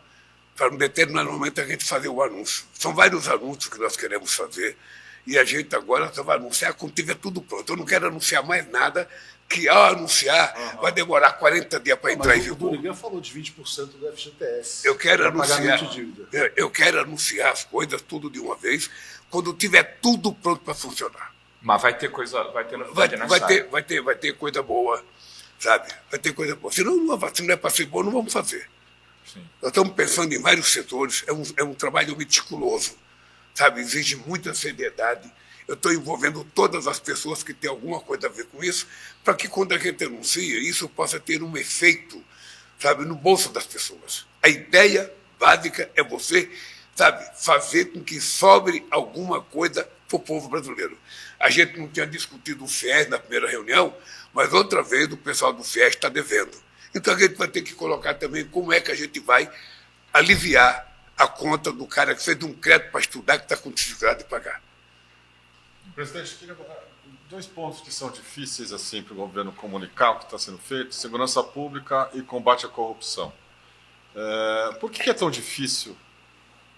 para um determinado momento a gente fazer o anúncio. São vários anúncios que nós queremos fazer e a gente agora só vai anunciar quando tiver tudo pronto. Eu não quero anunciar mais nada, que ao anunciar vai demorar 40 dias para entrar em Mas o vigor. Dorigan falou de 20% do FGTS. Eu quero para anunciar, pagamento de dívida. eu quero anunciar as coisas tudo de uma vez, quando tiver tudo pronto para funcionar. Mas vai ter novidade nessa área. Vai ter coisa boa, sabe? Vai ter coisa boa. Se não é para ser boa, não vamos fazer. Sim. Nós estamos pensando em vários setores, é um trabalho meticuloso, sabe? Exige muita seriedade. Eu estou envolvendo todas as pessoas que têm alguma coisa a ver com isso, para que quando a gente anuncia, isso possa ter um efeito, sabe, no bolso das pessoas. A ideia básica é você, sabe, fazer com que sobre alguma coisa para o povo brasileiro. A gente não tinha discutido o FIES na primeira reunião, mas outra vez o pessoal do FIES está devendo. Então a gente vai ter que colocar também como é que a gente vai aliviar a conta do cara que fez um crédito para estudar que está com dificuldade de pagar. Presidente, queria dois pontos que são difíceis assim para o governo comunicar o que está sendo feito: segurança pública e combate à corrupção. Por que é tão difícil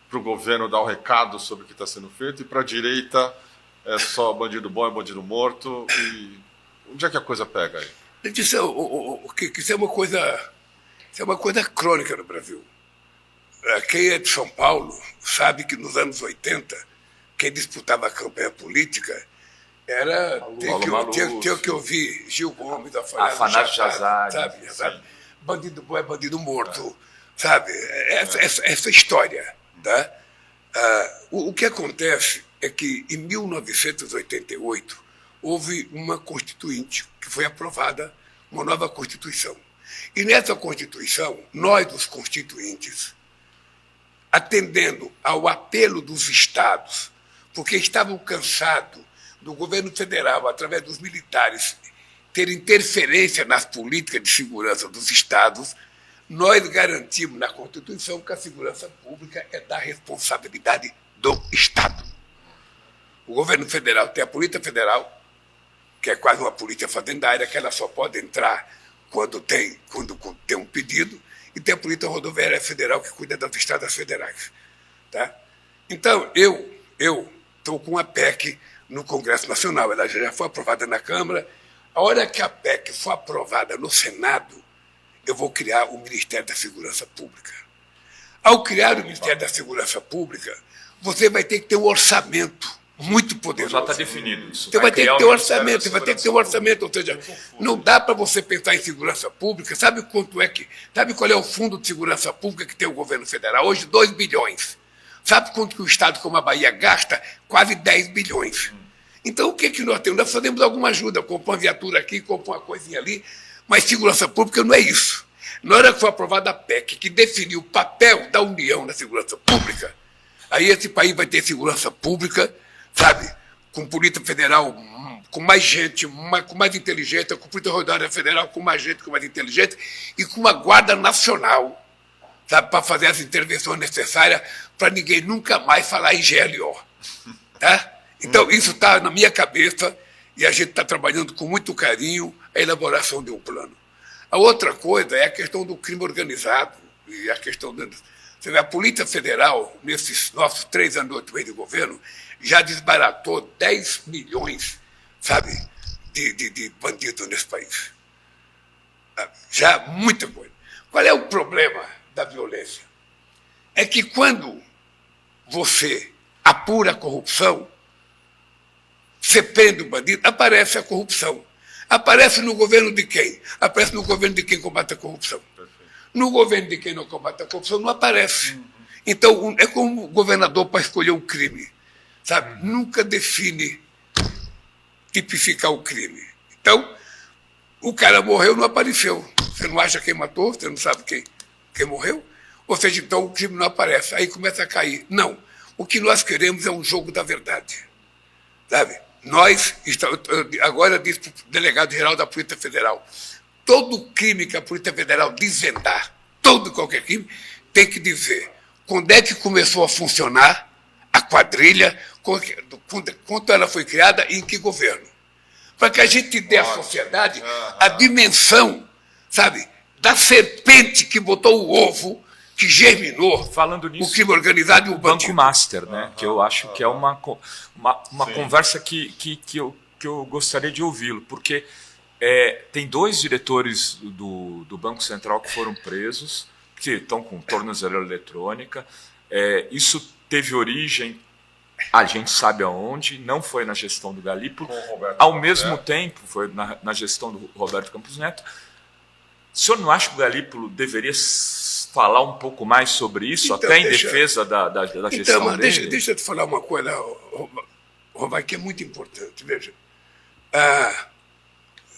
para o governo dar o recado sobre o que está sendo feito e para a direita é só bandido bom é bandido morto? E onde é que a coisa pega aí? Isso é uma coisa crônica no Brasil. Quem é de São Paulo sabe que nos anos 80, quem disputava a campanha política era... Tinha que ouvir Gil Gomes, Afanásio Jazade, sabe? Bandido bom é bandido morto, sabe? Essa história. Tá? O que acontece é que, em 1988, houve uma Constituinte, que foi aprovada, uma nova Constituição. E nessa Constituição, nós, os constituintes, atendendo ao apelo dos estados, porque estavam cansados do governo federal, através dos militares, ter interferência nas políticas de segurança dos estados, nós garantimos na Constituição que a segurança pública é da responsabilidade do Estado. O governo federal tem a Polícia Federal, que é quase uma polícia fazendária, que ela só pode entrar quando tem um pedido, e tem a Polícia Rodoviária Federal, que cuida das estradas federais. Tá? Então, eu estou com a PEC no Congresso Nacional, ela já foi aprovada na Câmara. A hora que a PEC for aprovada no Senado, eu vou criar o Ministério da Segurança Pública. Ao criar o Ministério da Segurança Pública, você vai ter que ter um orçamento muito poderoso. Já está definido isso. Você vai ter que ter orçamento, você vai ter que ter um orçamento, ou seja, não dá para você pensar em segurança pública. Sabe qual é o fundo de segurança pública que tem o governo federal? Hoje, 2 bilhões. Sabe quanto que o Estado como a Bahia gasta? Quase 10 bilhões. Então, o que nós temos? Nós fazemos alguma ajuda, compra uma viatura aqui, compra uma coisinha ali, mas segurança pública não é isso. Na hora que foi aprovada a PEC, que definiu o papel da União na segurança pública, aí esse país vai ter segurança pública, sabe, com Polícia Federal com mais gente, com mais inteligência, com Polícia Rodoviária Federal com mais gente, com mais inteligência, e com uma Guarda Nacional, sabe, para fazer as intervenções necessárias para ninguém nunca mais falar em GLO. Tá? Então, isso está na minha cabeça e a gente está trabalhando com muito carinho a elaboração de um plano. A outra coisa é a questão do crime organizado e a questão você vê, a Polícia Federal, nesses nossos 3 anos e 8 meses de governo, já desbaratou 10 milhões, sabe, de bandidos nesse país. Já muita coisa. Qual é o problema da violência? É que quando você apura a corrupção, você prende o bandido, aparece a corrupção. Aparece no governo de quem? Aparece no governo de quem combate a corrupção. No governo de quem não combate a corrupção, não aparece. Então, é como o governador para escolher um crime. Sabe? Nunca define tipificar o crime. Então, o cara morreu, não apareceu. Você não acha quem matou, você não sabe quem morreu. Ou seja, então o crime não aparece. Aí começa a cair. Não. O que nós queremos é um jogo da verdade. Sabe? Nós, agora disse para o delegado-geral da Polícia Federal, todo crime que a Polícia Federal desvendar, todo qualquer crime, tem que dizer quando é que começou a funcionar a quadrilha, quando ela foi criada e em que governo. Para que a gente dê à sociedade a dimensão, sabe, da serpente que botou o ovo, que germinou falando nisso, o crime organizado e o bandido. Banco Master, né? Que eu acho que é uma conversa que eu gostaria de ouvi-lo, porque tem 2 diretores do Banco Central que foram presos, que estão com tornozeleira eletrônica. Isso teve origem, a gente sabe aonde, não foi na gestão do Galípolo, ao mesmo tempo foi na gestão do Roberto Campos Neto. O senhor não acha que o Galípolo deveria falar um pouco mais sobre isso, então, até em defesa da gestão dele? Deixa eu te falar uma coisa, Romário, que é muito importante. Veja,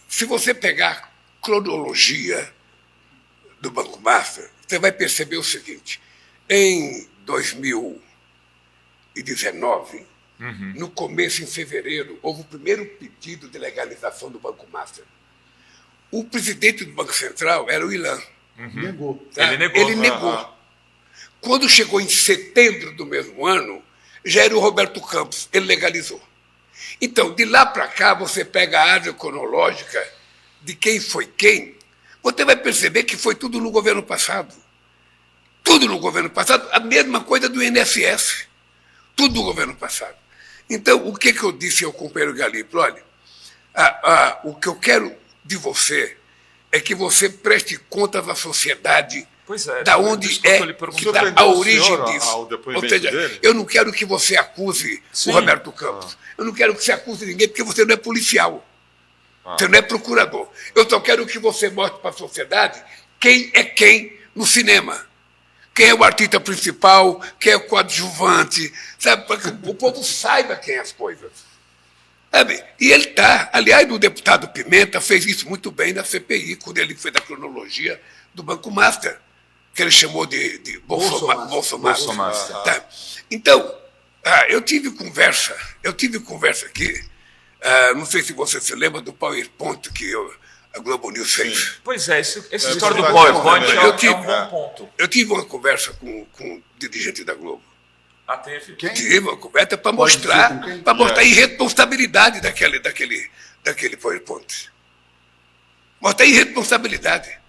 se você pegar a cronologia do Banco Master, você vai perceber o seguinte: em 2019, no começo, em fevereiro, houve o primeiro pedido de legalização do Banco Master. O presidente do Banco Central era o Ilan. Negou. Tá? Ele negou. Quando chegou em setembro do mesmo ano, já era o Roberto Campos, ele legalizou. Então, de lá para cá, você pega a árvore cronológica de quem foi quem, você vai perceber que foi tudo no governo passado. Tudo no governo passado, a mesma coisa do INSS. Tudo no governo passado. Então, o que eu disse ao companheiro Galípolo? Olha, o que eu quero de você é que você preste contas à sociedade da onde é que está a origem disso. Ou seja, eu não quero que você acuse o Roberto Campos. Eu não quero que você acuse ninguém, porque você não é policial. Você não é procurador. Eu só quero que você mostre para a sociedade quem é quem no cinema. Quem é o artista principal, quem é o coadjuvante, sabe? Para que o povo saiba quem é as coisas. Sabe? E ele está. Aliás, o deputado Pimenta fez isso muito bem na CPI, quando ele fez a cronologia do Banco Master, que ele chamou de Bolsonaro. Tá. Então, eu tive conversa aqui, não sei se você se lembra do PowerPoint que a Globo News fez. Sim. Pois é, essa história do PowerPoint é um bom ponto. Eu tive uma conversa com o dirigente da Globo. Teve? Quem? Tive uma conversa para mostrar a irresponsabilidade daquele PowerPoint. Mostrar a irresponsabilidade.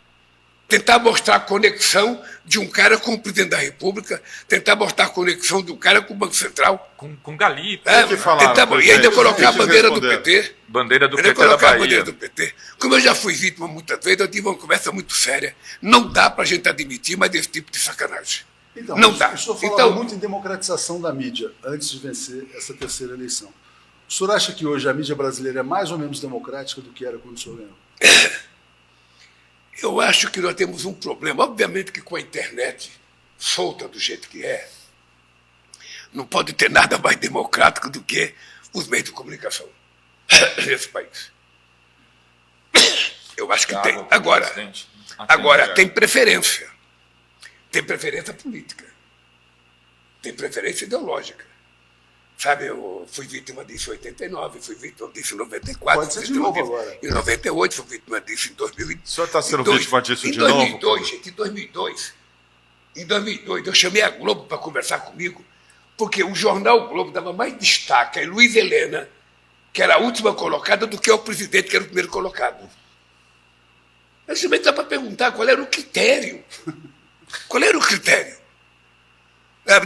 Tentar mostrar a conexão de um cara com o presidente da República, tentar mostrar a conexão de um cara com o Banco Central. Com Galipe. E ainda colocar a bandeira do PT. Bandeira do PT da Bahia. A bandeira do PT. Como eu já fui vítima muitas vezes, eu tive uma conversa muito séria. Não dá para a gente admitir mais desse tipo de sacanagem. Então, não dá. O senhor falava muito em democratização da mídia antes de vencer essa terceira eleição. O senhor acha que hoje a mídia brasileira é mais ou menos democrática do que era quando o senhor ganhou? Eu acho que nós temos um problema. Obviamente que com a internet solta do jeito que é, não pode ter nada mais democrático do que os meios de comunicação nesse país. Eu acho que tem. Agora tem preferência. Tem preferência política. Tem preferência ideológica. Sabe, eu fui vítima disso em 89, fui vítima disso em 94. Pode ser de novo agora. Em 98, fui vítima disso em 2002. O senhor está sendo vítima disso de novo? Em 2002, eu chamei a Globo para conversar comigo, porque o jornal Globo dava mais destaque a Luiz Helena, que era a última colocada, do que ao presidente, que era o primeiro colocado. Eu chamei para perguntar qual era o critério. Qual era o critério?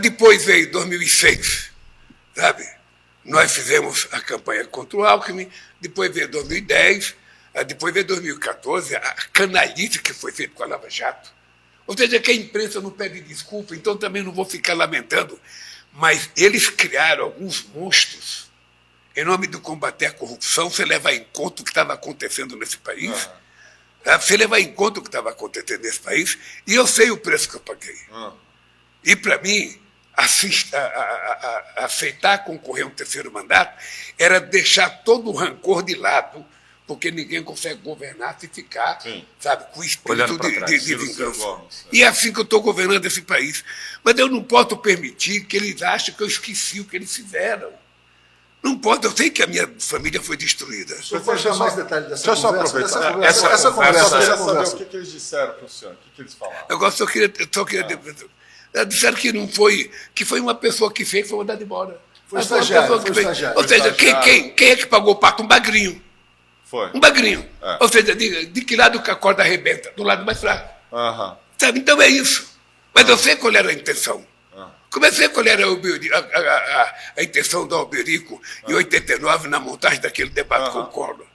Depois veio 2006. Sabe? Nós fizemos a campanha contra o Alckmin, depois veio 2010, depois veio 2014, a canalice que foi feita com a Lava Jato. Ou seja, que a imprensa não pede desculpa, então também não vou ficar lamentando, mas eles criaram alguns monstros em nome do combater a corrupção, você levar em conta o que estava acontecendo nesse país, você levar em conta o que estava acontecendo nesse país, e eu sei o preço que eu paguei. E, para mim, aceitar concorrer a um terceiro mandato era deixar todo o rancor de lado, porque ninguém consegue governar se ficar, sabe, com o espírito de vingança. E é assim que eu estou governando esse país. Mas eu não posso permitir que eles achem que eu esqueci o que eles fizeram. Não pode, eu sei que a minha família foi destruída. O senhor pode dar mais detalhes dessa conversa? Deixa eu Essa conversa. Essa conversa. O que eles disseram para o senhor? O que eles falaram? Agora só queria disseram que não foi, que foi uma pessoa que fez, foi mandada embora. Foi estagiário. Ou seja, quem é que pagou o pato? Um bagrinho. Foi. Um bagrinho. Ou seja, de que lado que a corda arrebenta? Do lado mais fraco. Sabe? Então é isso. Mas eu sei qual era a intenção. Comecei qual era a intenção do Alberico em 89, na montagem daquele debate com o Collor.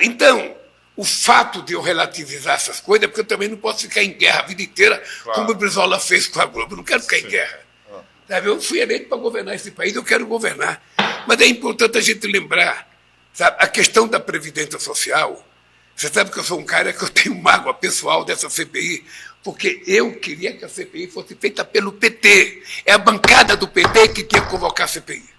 Então, o fato de eu relativizar essas coisas, porque eu também não posso ficar em guerra a vida inteira, como o Brizola fez com a Globo. Eu não quero ficar em guerra. Sabe? Eu fui eleito para governar esse país, eu quero governar. Mas é importante a gente lembrar, sabe, a questão da Previdência Social. Você sabe que eu sou um cara que eu tenho mágoa pessoal dessa CPI, porque eu queria que a CPI fosse feita pelo PT. É a bancada do PT que tinha que convocar a CPI.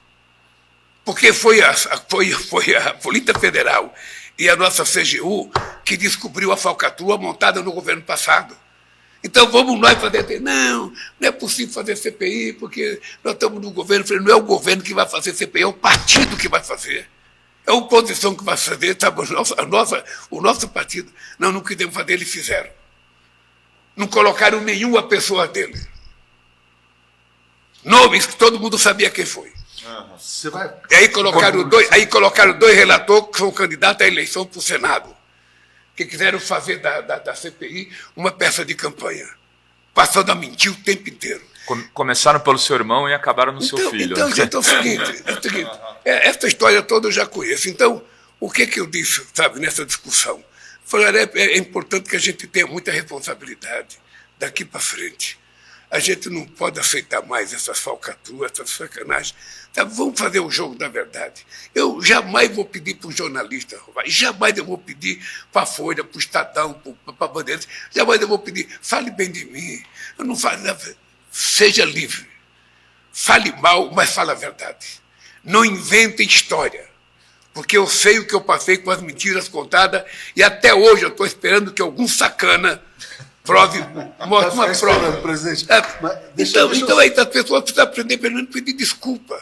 Porque foi a Polícia Federal e a nossa CGU que descobriu a falcatrua montada no governo passado. Então vamos nós fazer. Não é possível fazer CPI, porque nós estamos no governo. Eu falei, não é o governo que vai fazer CPI, é o partido que vai fazer. É a oposição que vai fazer, sabe? O nosso partido. Não quisemos fazer, eles fizeram. Não colocaram nenhuma pessoa dele. Nomes que todo mundo sabia quem foi. E aí colocaram dois relatores que são candidatos à eleição para o Senado, que quiseram fazer da CPI uma peça de campanha, passando a mentir o tempo inteiro. Começaram pelo seu irmão e acabaram no seu filho. Então é o seguinte, essa história toda eu já conheço. Então, o que eu disse, sabe, nessa discussão? Falei, é importante que a gente tenha muita responsabilidade daqui para frente. A gente não pode aceitar mais essas falcatruas, essas sacanagens. Tá, vamos fazer o jogo da verdade. Eu jamais vou pedir para um jornalista roubar, jamais eu vou pedir para a Folha, para o Estadão, para a Bandeirantes, jamais eu vou pedir, fale bem de mim. Eu não falo, seja livre. Fale mal, mas fale a verdade. Não invente história. porque eu sei o que eu passei com as mentiras contadas e até hoje eu estou esperando que algum sacana prove, mostre uma prova. Presidente. Então aí as pessoas precisam aprender pelo menos pedir desculpa.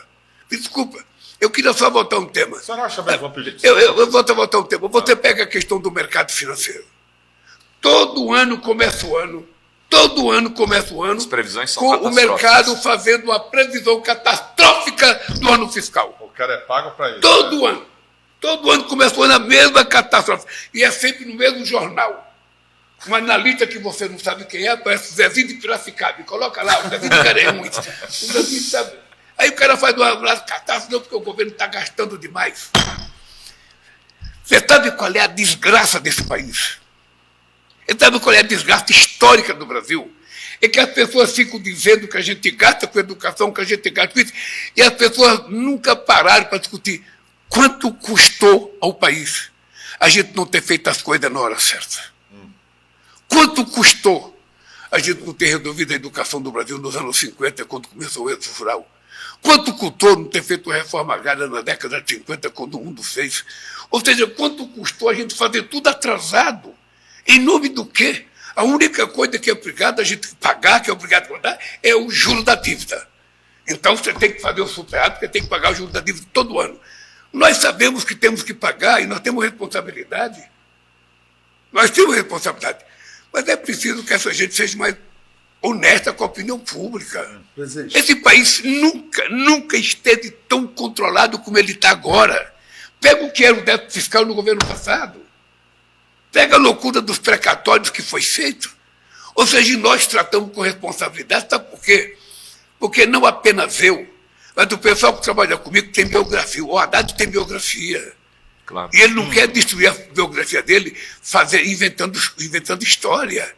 Desculpa. Eu queria só voltar um tema. Você não acha bem, vou pedir Eu vou voltar um tema. Você pega a questão do mercado financeiro. Todo ano começa o ano. As previsões são com o mercado fazendo uma previsão catastrófica do ano fiscal. O cara é pago para isso. Todo ano. Todo ano começou na mesma catástrofe. E é sempre no mesmo jornal. Um analista que você não sabe quem é, parece o Zezinho de Piracicaba. Coloca lá, o Zezinho de Garanhuns. O Zezinho sabe. Aí o cara faz uma catástrofe, não, porque o governo está gastando demais. Você sabe qual é a desgraça desse país? Você sabe qual é a desgraça histórica do Brasil? É que as pessoas ficam dizendo que a gente gasta com educação, que a gente gasta com isso, e as pessoas nunca pararam para discutir quanto custou ao país a gente não ter feito as coisas na hora certa. Quanto custou a gente não ter resolvido a educação do Brasil nos anos 50, quando começou o êxodo rural? Quanto custou não ter feito reforma agrária na década de 50, quando o mundo fez? Ou seja, quanto custou a gente fazer tudo atrasado? Em nome do quê? A única coisa que é obrigado a gente pagar, que é obrigado a guardar, é o juro da dívida. Então você tem que fazer o superávit, porque tem que pagar o juro da dívida todo ano. Nós sabemos que temos que pagar e nós temos responsabilidade. Nós temos responsabilidade. Mas é preciso que essa gente seja mais honesta com a opinião pública. Presidente. Esse país nunca esteve tão controlado como ele está agora. Pega o que era o déficit fiscal no governo passado. Pega a loucura dos precatórios que foi feito. Ou seja, nós tratamos com responsabilidade. Sabe por quê? Porque não apenas eu, mas o pessoal que trabalha comigo tem biografia. O Haddad tem biografia. Claro. E ele não quer destruir a biografia dele inventando história.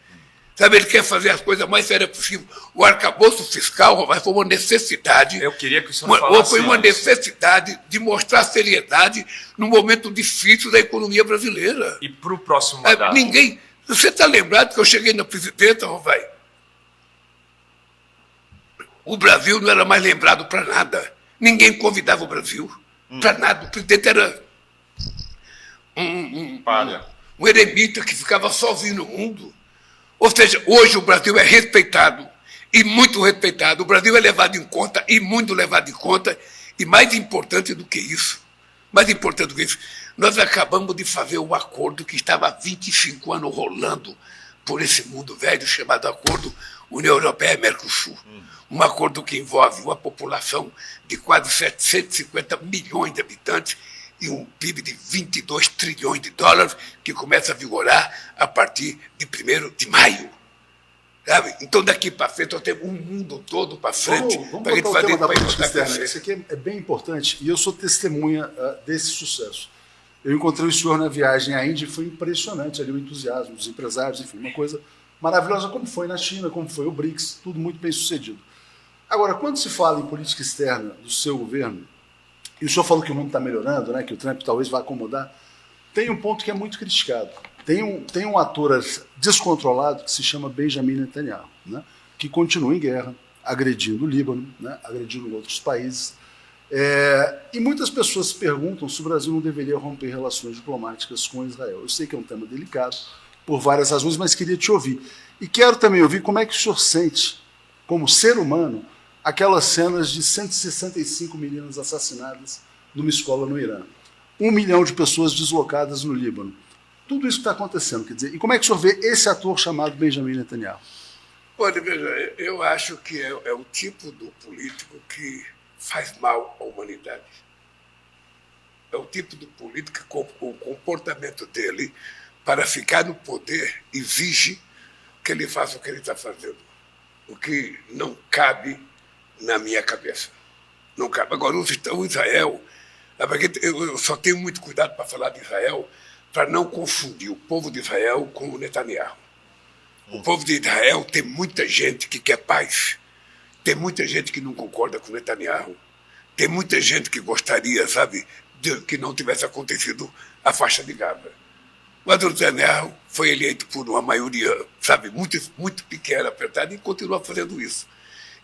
Sabe, ele quer fazer as coisas mais sérias possível. O arcabouço fiscal, mas foi uma necessidade. Eu queria que o senhor falasse. Foi uma necessidade de mostrar seriedade num momento difícil da economia brasileira. E para o próximo mandato? Ninguém. Você está lembrado que eu cheguei na presidência, Rovai? O Brasil não era mais lembrado para nada. Ninguém convidava o Brasil para nada. O presidente era um eremita que ficava sozinho no mundo. Ou seja, hoje o Brasil é respeitado, e muito respeitado. O Brasil é levado em conta, e muito levado em conta. E mais importante do que isso, nós acabamos de fazer um acordo que estava há 25 anos rolando por esse mundo velho, chamado Acordo União Europeia-Mercosul. Um acordo que envolve uma população de quase 750 milhões de habitantes e um PIB de 22 trilhões de dólares, que começa a vigorar a partir de 1º de maio. Sabe? Então, daqui para frente, nós temos um mundo todo para frente. Vamos botar o tema da política externa. Isso aqui é bem importante e eu sou testemunha desse sucesso. Eu encontrei o senhor na viagem à Índia e foi impressionante ali o entusiasmo dos empresários, enfim, uma coisa maravilhosa, como foi na China, como foi o BRICS, tudo muito bem sucedido. Agora, quando se fala em política externa do seu governo, e o senhor falou que o mundo está melhorando, né, que o Trump talvez vá acomodar, tem um ponto que é muito criticado. Tem um ator descontrolado que se chama Benjamin Netanyahu, né, que continua em guerra, agredindo o Líbano, né, agredindo outros países. E muitas pessoas se perguntam se o Brasil não deveria romper relações diplomáticas com Israel. Eu sei que é um tema delicado, por várias razões, mas queria te ouvir. E quero também ouvir como é que o senhor sente, como ser humano, aquelas cenas de 165 meninas assassinadas numa escola no Irã. 1 milhão de pessoas deslocadas no Líbano. Tudo isso está acontecendo, quer dizer, e como é que o senhor vê esse ator chamado Benjamin Netanyahu? Olha, veja, eu acho que é o tipo do político que faz mal à humanidade. É o tipo do político que o comportamento dele para ficar no poder exige que ele faça o que ele está fazendo. O que não cabe na minha cabeça. Não cabe. Agora, o Israel, eu só tenho muito cuidado para falar de Israel, para não confundir o povo de Israel com o Netanyahu. O povo de Israel tem muita gente que quer paz, tem muita gente que não concorda com o Netanyahu, tem muita gente que gostaria, sabe, que não tivesse acontecido a faixa de Gaza. Mas o Netanyahu foi eleito por uma maioria, sabe, muito, muito pequena, apertada, e continua fazendo isso.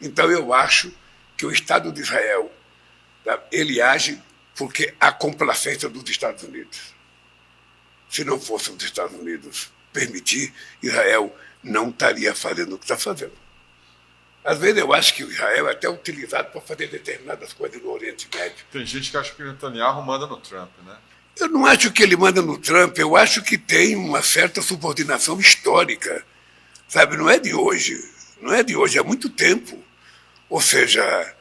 Então eu acho que o Estado de Israel, ele age porque a complacência dos Estados Unidos. Se não fosse os Estados Unidos permitir, Israel não estaria fazendo o que está fazendo. Às vezes eu acho que o Israel é até utilizado para fazer determinadas coisas no Oriente Médio. Tem gente que acha que o Netanyahu manda no Trump, né? Eu não acho que ele manda no Trump, eu acho que tem uma certa subordinação histórica. Sabe, não é de hoje, há muito tempo. Ou seja,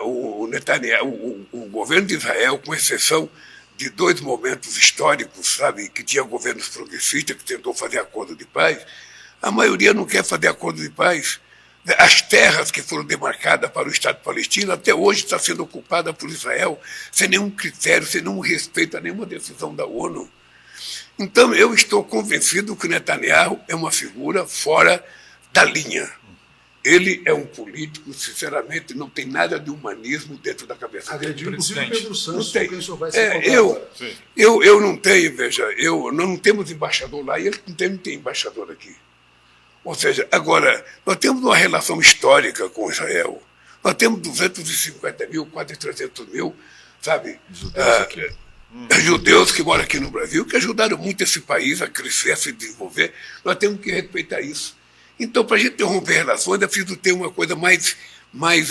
o Netanyahu, o governo de Israel, com exceção de 2 momentos históricos, sabe, que tinha governos progressistas que tentou fazer acordo de paz, a maioria não quer fazer acordo de paz. As terras que foram demarcadas para o Estado palestino até hoje estão sendo ocupadas por Israel sem nenhum critério, sem nenhum respeito a nenhuma decisão da ONU. Então, eu estou convencido que o Netanyahu é uma figura fora da linha. Ele é um político, sinceramente, não tem nada de humanismo dentro da cabeça dele. Agrediu, inclusive, Pedro Santos, Não tem. com quem o senhor vai se encontrar. Eu não tenho, veja, não temos embaixador lá e ele não tem embaixador aqui. Ou seja, agora, nós temos uma relação histórica com Israel. Nós temos 250 mil, quase 300 mil, sabe, judeus que moram aqui no Brasil, que ajudaram muito esse país a crescer, a se desenvolver. Nós temos que respeitar isso. Então, para a gente romper relações, é preciso ter uma coisa mais...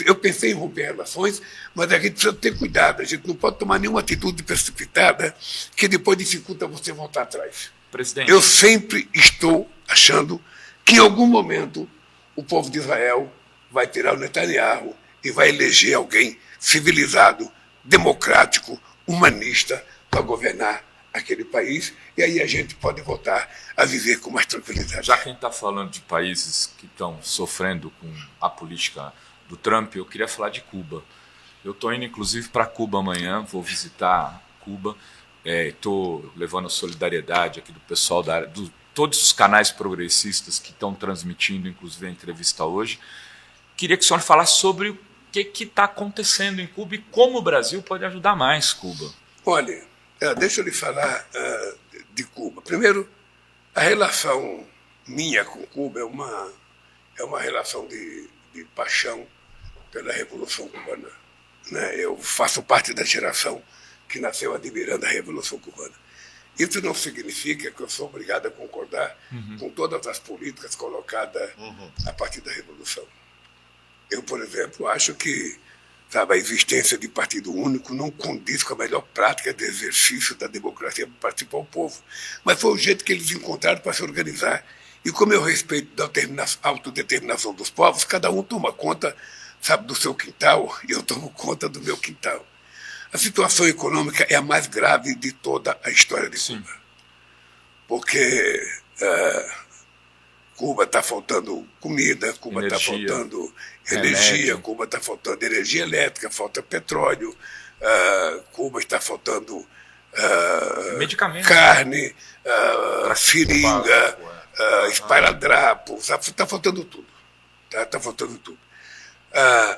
Eu pensei em romper relações, mas a gente precisa ter cuidado. A gente não pode tomar nenhuma atitude precipitada que depois dificulta você voltar atrás. Presidente. Eu sempre estou achando que em algum momento o povo de Israel vai tirar o Netanyahu e vai eleger alguém civilizado, democrático, humanista para governar aquele país, e aí a gente pode voltar a viver com mais tranquilidade. Já que a gente está falando de países que estão sofrendo com a política do Trump, eu queria falar de Cuba. Eu estou indo, inclusive, para Cuba amanhã, vou visitar Cuba, estou levando a solidariedade aqui do pessoal da área, todos os canais progressistas que estão transmitindo, inclusive a entrevista hoje. Queria que o senhor falasse sobre o que está acontecendo em Cuba e como o Brasil pode ajudar mais Cuba. Olha, deixa eu lhe falar de Cuba. Primeiro, a relação minha com Cuba é uma relação de paixão pela Revolução Cubana. Né? Eu faço parte da geração que nasceu admirando a Revolução Cubana. Isso não significa que eu sou obrigado a concordar com todas as políticas colocadas a partir da Revolução. Eu, por exemplo, acho que, sabe, a existência de partido único não condiz com a melhor prática de exercício da democracia para participar o povo. Mas foi o jeito que eles encontraram para se organizar. E como eu respeito da autodeterminação dos povos, cada um toma conta, sabe, do seu quintal, e eu tomo conta do meu quintal. A situação econômica é a mais grave de toda a história de Cuba. Sim. Porque Cuba está faltando comida, Cuba está faltando energia, Cuba está faltando energia elétrica, falta petróleo, Cuba está faltando carne, seringa, esparadrapo, está faltando tudo. Está faltando tudo.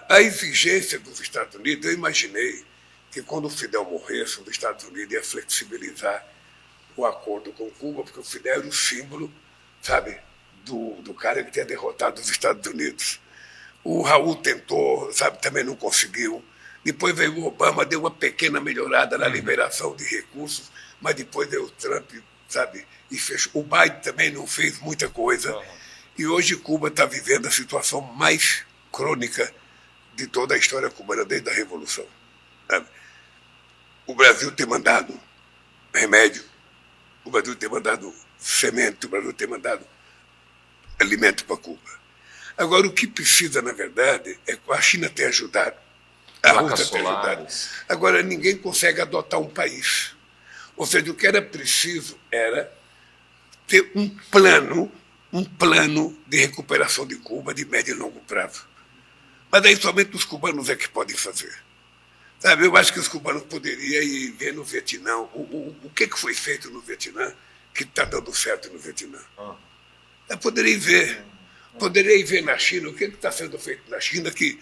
A exigência dos Estados Unidos, eu imaginei que quando o Fidel morresse, os Estados Unidos ia flexibilizar o acordo com Cuba, porque o Fidel era o símbolo, sabe, do cara que tinha derrotado os Estados Unidos. O Raul tentou, sabe, também não conseguiu. Depois veio o Obama, deu uma pequena melhorada na liberação de recursos, mas depois veio o Trump, sabe, e fechou. O Biden também não fez muita coisa. E hoje Cuba está vivendo a situação mais crônica de toda a história cubana desde a Revolução. Sabe? O Brasil tem mandado remédio, o Brasil tem mandado semente, o Brasil tem mandado alimento para Cuba. Agora, o que precisa, na verdade, é que a China tem ajudado, a Rússia tem ajudado. Agora, ninguém consegue adotar um país. Ou seja, o que era preciso era ter um plano de recuperação de Cuba de médio e longo prazo. Mas aí somente os cubanos é que podem fazer. Sabe, eu acho que os cubanos poderiam ir ver no Vietnã o que foi feito no Vietnã que está dando certo no Vietnã. Eu poderia ir ver na China o que está sendo feito na China que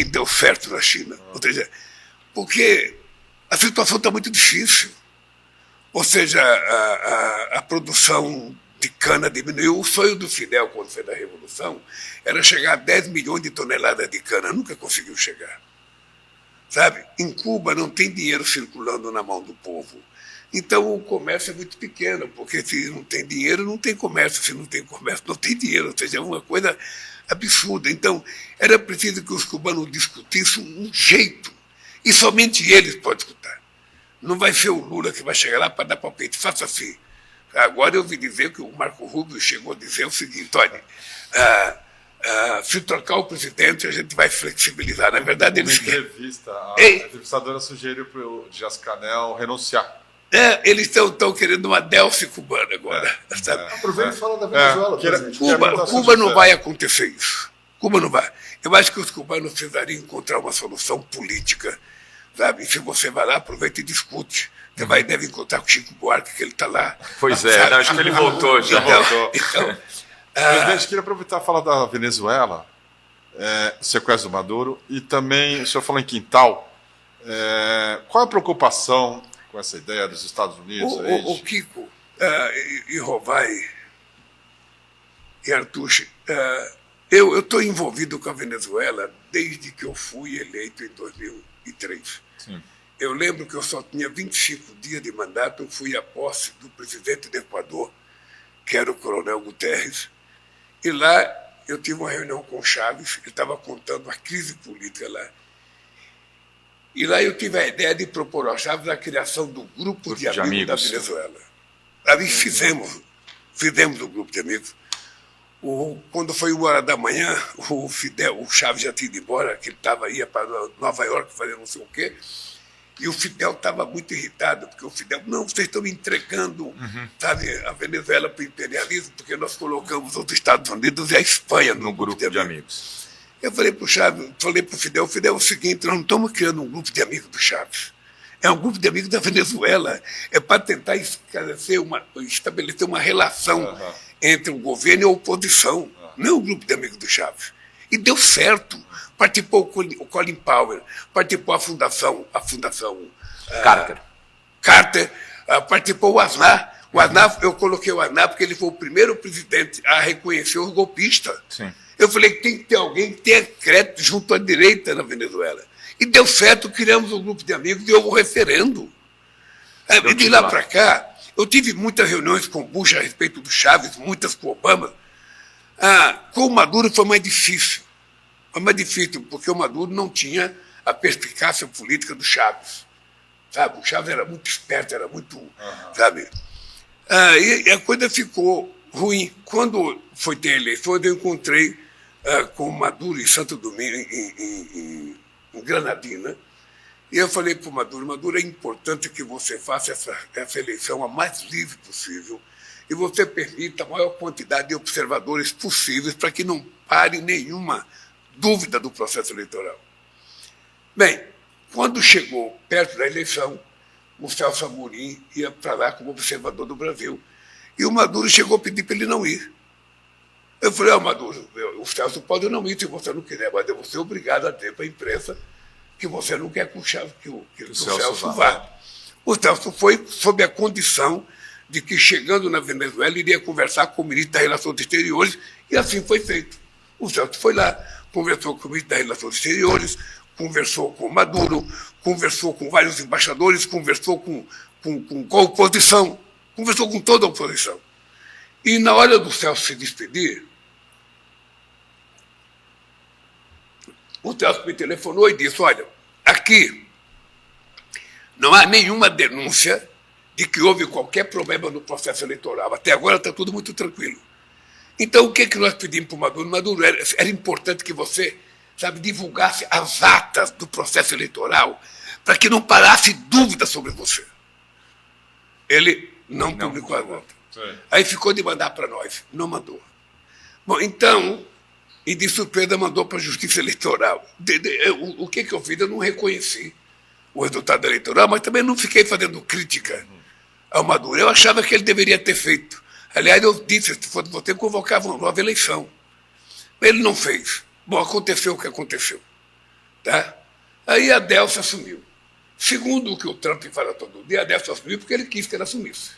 deu certo na China. Ou seja, porque a situação está muito difícil. Ou seja, a produção de cana diminuiu. O sonho do Fidel, quando fez a Revolução, era chegar a 10 milhões de toneladas de cana. Nunca conseguiu chegar. sabe? Em Cuba não tem dinheiro circulando na mão do povo. Então o comércio é muito pequeno, porque se não tem dinheiro, não tem comércio. Se não tem comércio, não tem dinheiro. Ou seja, é uma coisa absurda. Então era preciso que os cubanos discutissem um jeito. E somente eles podem escutar. Não vai ser o Lula que vai chegar lá para dar palpite. Faça assim. Agora eu ouvi dizer que o Marco Rubio chegou a dizer o seguinte: olha, se trocar o presidente, a gente vai flexibilizar. Na verdade, eles querem. A entrevistadora sugeriu para o Dias-Canel renunciar. Eles estão querendo uma Delcy cubana agora. Sabe? Aproveita e fala da Venezuela, presidente. Cuba não vai acontecer isso. Cuba não vai. Eu acho que os cubanos precisariam encontrar uma solução política. Sabe? E se você vai lá, aproveita e discute. Você deve encontrar com o Chico Buarque, que ele está lá. Pois é, acho que ele voltou já. Presidente, queria aproveitar e falar da Venezuela, o sequestro do Maduro, e também, o senhor falou em quintal. Qual é a preocupação com essa ideia dos Estados Unidos? O Kiko e Rovai e Artuche, eu estou envolvido com a Venezuela desde que eu fui eleito em 2003. Sim. Eu lembro que eu só tinha 25 dias de mandato, eu fui à posse do presidente do Equador, que era o coronel Guterres, e lá eu tive uma reunião com o Chávez, ele estava contando a crise política lá. E lá eu tive a ideia de propor ao Chávez a criação do Grupo de Amigos da Venezuela. Ali fizemos o Grupo de Amigos. Quando foi 1h da manhã, o Chávez já tinha ido embora, que ele ia para Nova York fazer não sei o quê, e o Fidel estava muito irritado, porque o Fidel, não, vocês estão me entregando sabe, a Venezuela para o imperialismo, porque nós colocamos os Estados Unidos e a Espanha no grupo de amigos. Eu falei para o Chávez, falei para o Fidel é o seguinte, nós não estamos criando um grupo de amigos do Chávez. É um grupo de amigos da Venezuela. É para tentar estabelecer uma relação entre o governo e a oposição. Não um grupo de amigos do Chávez. E deu certo. Participou o Colin Powell, participou a fundação Carter, participou o Aznar. O Aznar, eu coloquei o Aznar porque ele foi o primeiro presidente a reconhecer os golpistas. Sim. Eu falei que tem que ter alguém que tenha crédito junto à direita na Venezuela. E deu certo, criamos um grupo de amigos e houve um referendo. E de lá para cá, eu tive muitas reuniões com Bush a respeito do Chávez, muitas com Obama. Com o Maduro foi mais difícil. Foi mais difícil, porque o Maduro não tinha a perspicácia política do Chávez. Sabe? O Chávez era muito esperto, era muito... Sabe? E a coisa ficou ruim. Quando foi ter eleições, eu encontrei com o Maduro em Santo Domingo, em Granadina, e eu falei para o Maduro, é importante que você faça essa eleição a mais livre possível e você permita a maior quantidade de observadores possíveis para que não pare nenhuma dúvida do processo eleitoral. Bem, quando chegou perto da eleição, o Celso Amorim ia para lá como observador do Brasil. E o Maduro chegou a pedir para ele não ir. Eu falei, Maduro, o Celso pode não ir se você não quiser, mas eu vou ser obrigado a dizer para a imprensa que você não quer que o Celso vá. O Celso foi sob a condição de que, chegando na Venezuela, iria conversar com o ministro das Relações Exteriores, e assim foi feito. O Celso foi lá, conversou com o ministro das Relações Exteriores, conversou com o Maduro, conversou com vários embaixadores, conversou com a oposição, conversou com toda a oposição. E na hora do Celso se despedir, o Celso me telefonou e disse, olha, aqui não há nenhuma denúncia de que houve qualquer problema no processo eleitoral. Até agora está tudo muito tranquilo. Então, o que nós pedimos para o Maduro? Maduro, era importante que você, sabe, divulgasse as atas do processo eleitoral para que não parasse dúvida sobre você. Ele não publicou as atas. Aí ficou de mandar para nós. Não mandou. Bom, então, e de surpresa mandou para a Justiça Eleitoral. O que eu fiz? Eu não reconheci o resultado eleitoral, mas também não fiquei fazendo crítica ao Maduro. Eu achava que ele deveria ter feito. Aliás, eu disse, se fosse você, convocava uma nova eleição. Mas ele não fez. Bom, aconteceu o que aconteceu. Tá? Aí a Delcy assumiu. Segundo o que o Trump fala todo dia, a Delcy assumiu porque ele quis que ela assumisse.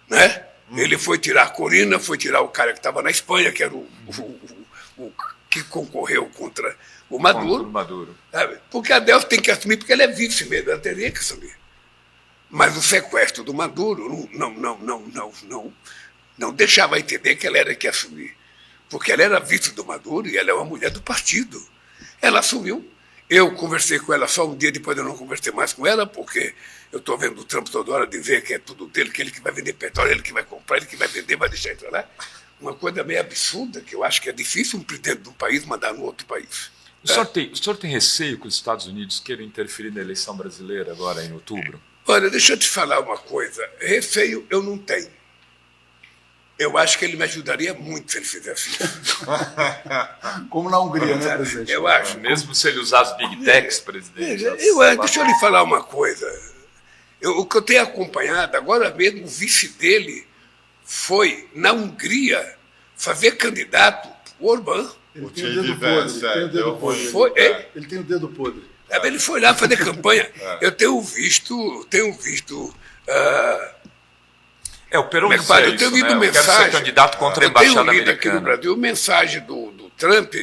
Né? Ele foi tirar a Corina, foi tirar o cara que estava na Espanha, que era o que concorreu contra o Contra Maduro. o Maduro. Sabe? Porque a Delcy tem que assumir, porque ela é vice mesmo, ela teria que assumir. Mas o sequestro do Maduro não deixava entender que ela era que assumir. Porque ela era vice do Maduro e ela é uma mulher do partido. Ela assumiu. Eu conversei com ela só um dia, depois eu não conversei mais com ela, porque eu estou vendo o Trump toda hora dizer que é tudo dele, que ele que vai vender petróleo, ele que vai comprar, ele que vai vender, vai deixar entrar lá. Uma coisa meio absurda, que eu acho que é difícil um presidente de um país mandar no outro país. O senhor tem receio que os Estados Unidos queiram interferir na eleição brasileira agora em outubro? Olha, deixa eu te falar uma coisa. Receio eu não tenho. Eu acho que ele me ajudaria muito se ele fizesse isso. Como na Hungria, né, presidente? Eu acho. Mesmo se ele usar as Big Techs, presidente. Deixa eu lhe falar uma coisa. O que eu tenho acompanhado, agora mesmo o vice dele foi, na Hungria, fazer candidato o Orbán. Ele tem o dedo podre. Ele tem o dedo podre. Ele foi lá fazer campanha. Eu tenho visto o Peron eu dizia tenho isso, ouvido né? Eu quero mensagem. ser candidato contra a Eu tenho embaixada lido aqui no americana. Brasil mensagem do Trump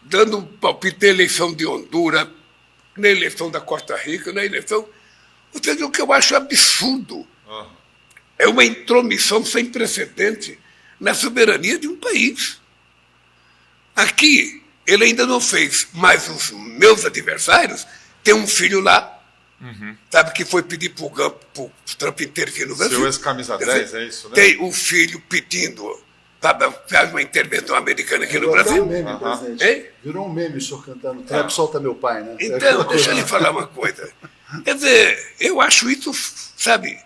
dando um palpite na eleição de Honduras, na eleição da Costa Rica, na eleição. Ou seja, o que eu acho absurdo é uma intromissão sem precedente na soberania de um país. Aqui, ele ainda não fez, mas os meus adversários têm um filho lá, sabe, que foi pedir para o Trump intervir no Brasil. Seu ex-camisa 10, é isso, né? Tem o filho pedindo, sabe, faz uma intervenção americana aqui no Brasil. Virou um meme, presidente. Hein? Virou um meme o senhor cantando Trump solta meu pai, né? Então, deixa eu lhe falar uma coisa. Quer dizer, eu acho isso, sabe,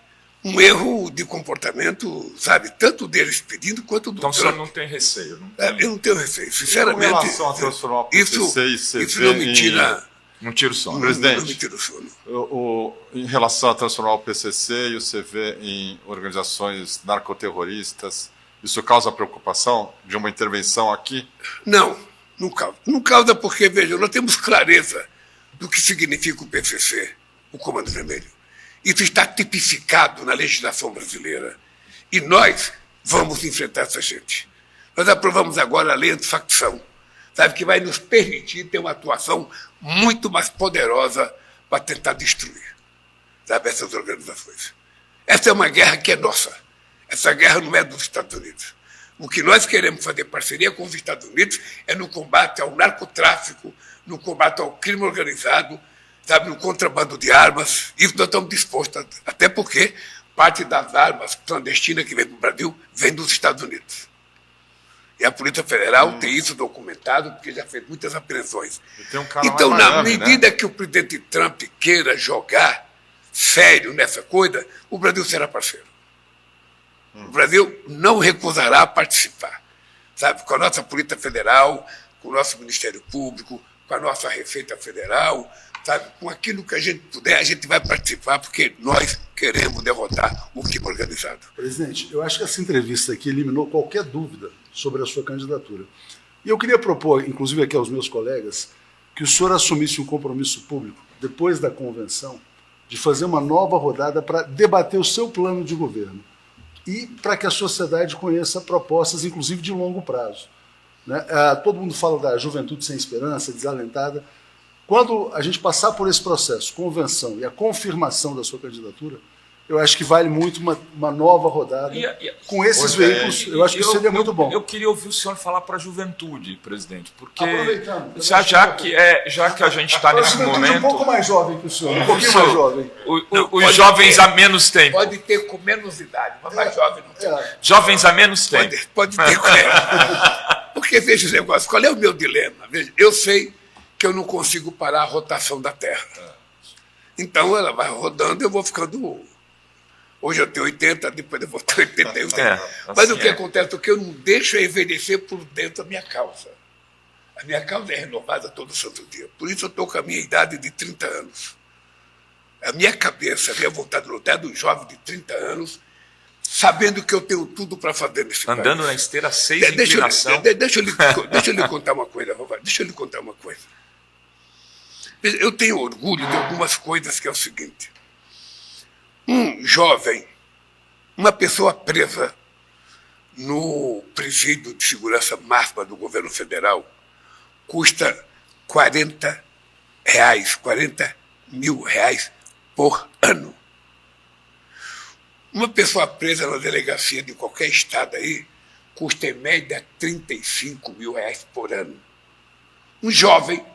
um erro de comportamento, sabe, tanto deles pedindo quanto do Então o Trump. senhor não tem receio. Não tem... Eu não tenho receio. Sinceramente, Com relação a transformar o PCC e CV isso não me tira, Não tira o sono. Presidente. não me tira o sono. Em relação a transformar o PCC e o CV em organizações narcoterroristas, isso causa preocupação de uma intervenção aqui? Não causa. Não causa porque, veja, nós temos clareza do que significa o PCC, o Comando Vermelho. Isso está tipificado na legislação brasileira. E nós vamos enfrentar essa gente. Nós aprovamos agora a lei antifacção, sabe, que vai nos permitir ter uma atuação muito mais poderosa para tentar destruir, sabe, essas organizações. Essa é uma guerra que é nossa. Essa guerra não é dos Estados Unidos. O que nós queremos fazer parceria com os Estados Unidos é no combate ao narcotráfico, no combate ao crime organizado, sabe, no contrabando de armas. Isso nós estamos dispostos, até porque parte das armas clandestinas que vem do Brasil vem dos Estados Unidos. E a Polícia Federal tem isso documentado, porque já fez muitas apreensões. Tem um cara Então, lá em na Miami, medida que o presidente Trump queira jogar sério nessa coisa, o Brasil será parceiro. O Brasil não recusará participar, sabe, com a nossa Polícia Federal, com o nosso Ministério Público, com a nossa Receita Federal, sabe, com aquilo que a gente puder, a gente vai participar, porque nós queremos derrotar o crime organizado. Presidente, eu acho que essa entrevista aqui eliminou qualquer dúvida sobre a sua candidatura. E eu queria propor, inclusive aqui aos meus colegas, que o senhor assumisse um compromisso público, depois da convenção, de fazer uma nova rodada para debater o seu plano de governo e para que a sociedade conheça propostas, inclusive de longo prazo. Né? Todo mundo fala da juventude sem esperança, desalentada. Quando a gente passar por esse processo, convenção e a confirmação da sua candidatura, eu acho que vale muito uma nova rodada com esses veículos. Eu acho que seria muito bom. Eu queria ouvir o senhor falar para a juventude, presidente, porque Aproveitando, já que a gente está nesse momento... Um pouco mais jovem que o senhor, um pouquinho mais jovem. Os jovens há menos tempo. Pode ter com menos idade, mas mais jovem não tem. Jovens há menos tempo. Pode ter com ela. Porque, veja o negócio, qual é o meu dilema? Veja, eu sei que eu não consigo parar a rotação da Terra. Então ela vai rodando e eu vou ficando... Hoje eu tenho 80, depois eu vou ter 81. Mas o que acontece é que eu não deixo envelhecer por dentro da minha causa. A minha causa é renovada todo santo dia. Por isso eu estou com a minha idade de 30 anos. A minha cabeça, a minha vontade de lutar é do jovem de 30 anos, sabendo que eu tenho tudo para fazer nesse país. Andando na esteira 6 de inclinação. Deixa eu lhe contar uma coisa, Rovaldo. Deixa eu lhe contar uma coisa. Eu tenho orgulho de algumas coisas, que é o seguinte. Um jovem, uma pessoa presa no presídio de segurança máxima do governo federal custa R$ 40 mil por ano. Uma pessoa presa na delegacia de qualquer estado aí custa, em média, R$ 35 mil por ano. Um jovem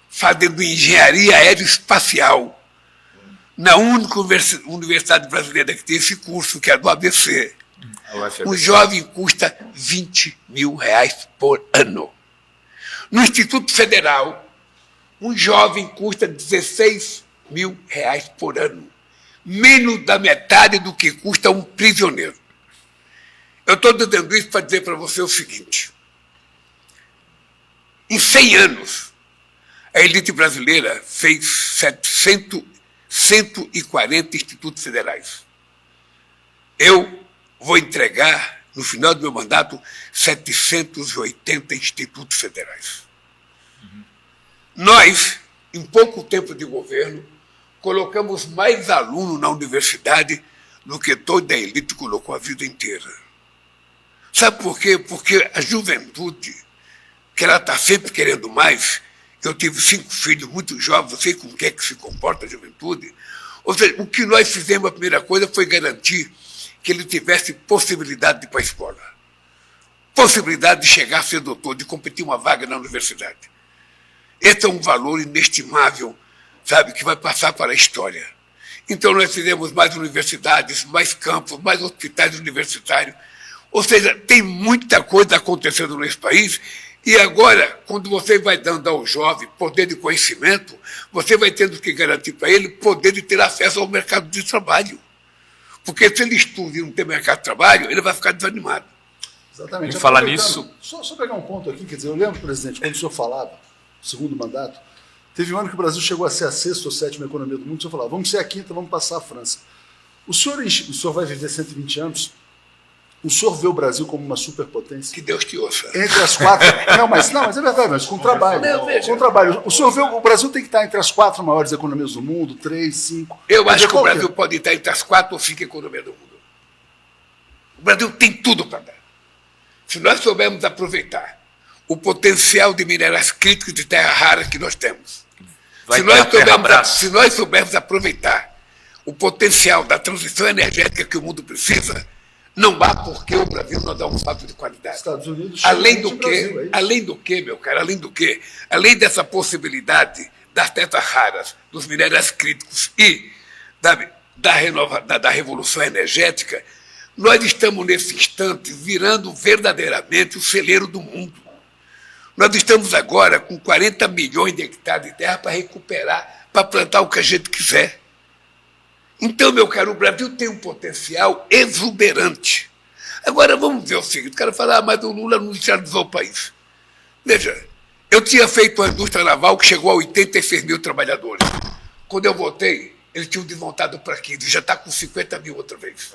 fazendo engenharia aeroespacial na única universidade brasileira que tem esse curso, que é do ABC. Um jovem custa R$ 20 mil por ano. No Instituto Federal, um jovem custa R$ 16 mil por ano. Menos da metade do que custa um prisioneiro. Eu estou dizendo isso para dizer para você o seguinte. Em 100 anos, a elite brasileira fez 140 institutos federais. Eu vou entregar, no final do meu mandato, 780 institutos federais. Nós, em pouco tempo de governo, colocamos mais alunos na universidade do que toda a elite colocou a vida inteira. Sabe por quê? Porque a juventude, que ela está sempre querendo mais. Eu tive 5 filhos muito jovens, eu sei como é que se comporta a juventude. Ou seja, o que nós fizemos, a primeira coisa, foi garantir que ele tivesse possibilidade de ir para a escola. Possibilidade de chegar a ser doutor, de competir uma vaga na universidade. Esse é um valor inestimável, sabe, que vai passar para a história. Então nós fizemos mais universidades, mais campos, mais hospitais universitários. Ou seja, tem muita coisa acontecendo nesse país. E agora, quando você vai dando ao jovem poder de conhecimento, você vai tendo que garantir para ele poder de ter acesso ao mercado de trabalho. Porque se ele estuda e não tem mercado de trabalho, ele vai ficar desanimado. Exatamente. Em falar nisso... Só pegar um ponto aqui, quer dizer, eu lembro, presidente, quando o senhor falava, segundo mandato, teve um ano que o Brasil chegou a ser a 6ª ou 7ª economia do mundo, o senhor falava, vamos ser a 5ª, vamos passar a França. O senhor vai viver 120 anos, o senhor vê o Brasil como uma superpotência? Que Deus te ouça. Entre as 4... Não, mas é verdade, mas com trabalho. Com trabalho. O senhor vê o Brasil tem que estar entre as 4 maiores economias do mundo, 3, 5... Eu acho que o Brasil pode estar entre as 4 ou 5 economias do mundo. O Brasil tem tudo para dar. Se nós soubermos aproveitar o potencial de minerais críticos de terra rara que nós temos, se nós soubermos aproveitar o potencial da transição energética que o mundo precisa, não há por que o Brasil não dar um salto de qualidade. Estados Unidos, além do que, meu cara, além dessa possibilidade das terras raras, dos minerais críticos e da revolução energética, nós estamos, nesse instante, virando verdadeiramente o celeiro do mundo. Nós estamos agora com 40 milhões de hectares de terra para recuperar, para plantar o que a gente quiser. Então, meu caro, o Brasil tem um potencial exuberante. Agora, vamos ver o seguinte, o cara fala, mas o Lula não industrializou o país. Veja, eu tinha feito uma indústria naval que chegou a 86 mil trabalhadores. Quando eu voltei, eles tinham desmontado para 15, já está com 50 mil outra vez.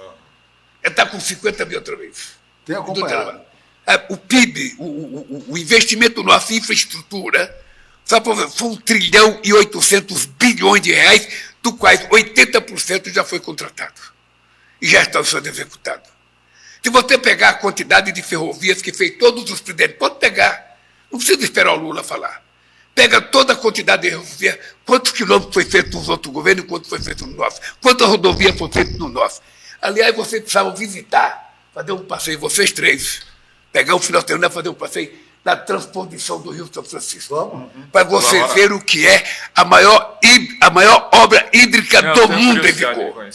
Já está com 50 mil outra vez. Tem acompanhado. O PIB, o investimento na nossa infraestrutura, só para ver, foi 1 trilhão e 800 bilhões de reais, do quais 80% já foi contratado e já está sendo executado. Se você pegar a quantidade de ferrovias que fez todos os presidentes, pode pegar, não precisa esperar o Lula falar. Pega toda a quantidade de ferrovias, quantos quilômetros foi feito nos outros governos e quantos foi feito no nosso, quantas rodovias foram feitas no nosso. Aliás, vocês precisavam visitar, fazer um passeio, vocês 3, pegar um final de semana e fazer um passeio na transposição do Rio São Francisco. Para você ver o que é a maior obra hídrica do mundo em vigor.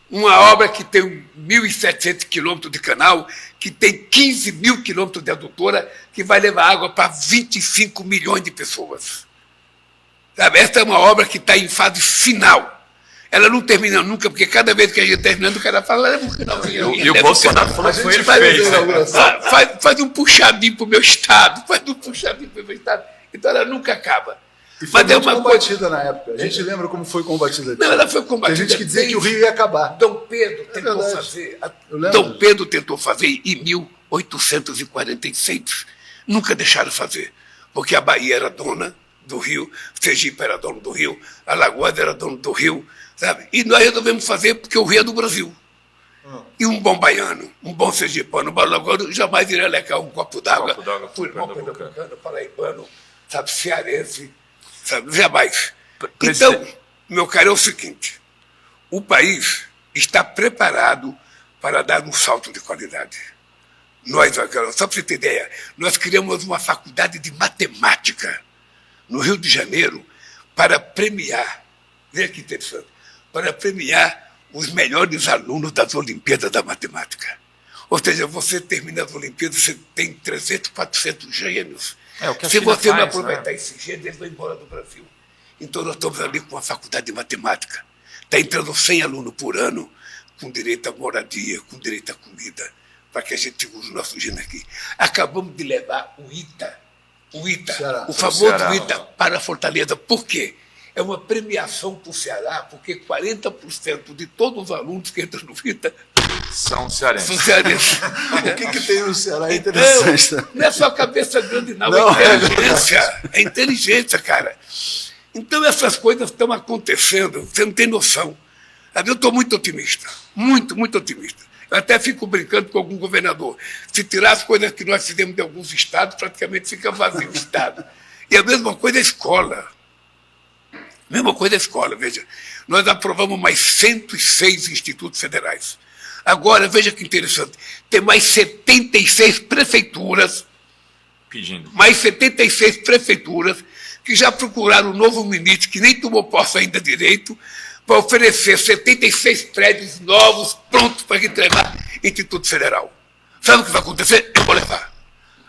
Uma obra que tem 1.700 quilômetros de canal, que tem 15 mil quilômetros de adutora, que vai levar água para 25 milhões de pessoas. Sabe? Essa é uma obra que está em fase final. Ela não termina nunca, porque cada vez que a gente terminando, o cara fala, leva um finalzinho. E o Bolsonaro falou que foi ele fez. Faz um puxadinho para o meu Estado, faz um puxadinho para o meu Estado. Então ela nunca acaba. E foi muito combatida na época. A gente lembra como foi combatida. Não, ela foi combatida. Tem gente que dizia que o Rio ia acabar. Dom Pedro tentou fazer. Dom Pedro tentou fazer em 1846. Nunca deixaram fazer, porque a Bahia era dona do Rio, Sergipe era dono do Rio, Alagoas era dono do Rio, sabe? E nós resolvemos fazer porque o Rio é do Brasil. E um bom baiano, um bom sergipano, um bom alagoano, jamais iria levar um copo d'água por irmão pernambucano, paraibano, sabe, cearense, sabe, jamais. Então, meu caro, é o seguinte, o país está preparado para dar um salto de qualidade. Nós, só para você ter ideia, nós criamos uma faculdade de matemática no Rio de Janeiro para premiar, veja que interessante, para premiar os melhores alunos das Olimpíadas da Matemática. Ou seja, você termina as Olimpíadas, você tem 300, 400 gênios. Se você não aproveitar esses gênios, eles vão embora do Brasil. Então, nós estamos ali com uma faculdade de matemática. Está entrando 100 alunos por ano, com direito à moradia, com direito à comida, para que a gente use o nosso gênio aqui. Acabamos de levar o ITA, o famoso ITA, para a Fortaleza. Por quê? É uma premiação para o Ceará, porque 40% de todos os alunos que entram no ITA são cearenses. O que tem no Ceará é interessante. Não é só cabeça grande, não. É inteligência. É inteligência, cara. Então, essas coisas estão acontecendo, você não tem noção. Eu estou muito otimista, muito, muito otimista. Eu até fico brincando com algum governador. Se tirar as coisas que nós fizemos de alguns estados, praticamente fica vazio o estado. E a mesma coisa a escola. Mesma coisa a escola, veja. Nós aprovamos mais 106 institutos federais. Agora, veja que interessante, tem mais 76 prefeituras, mais 76 prefeituras que já procuraram um novo ministro, que nem tomou posse ainda direito, para oferecer 76 prédios novos, prontos para entregar Instituto Federal. Sabe o que vai acontecer? Eu vou levar.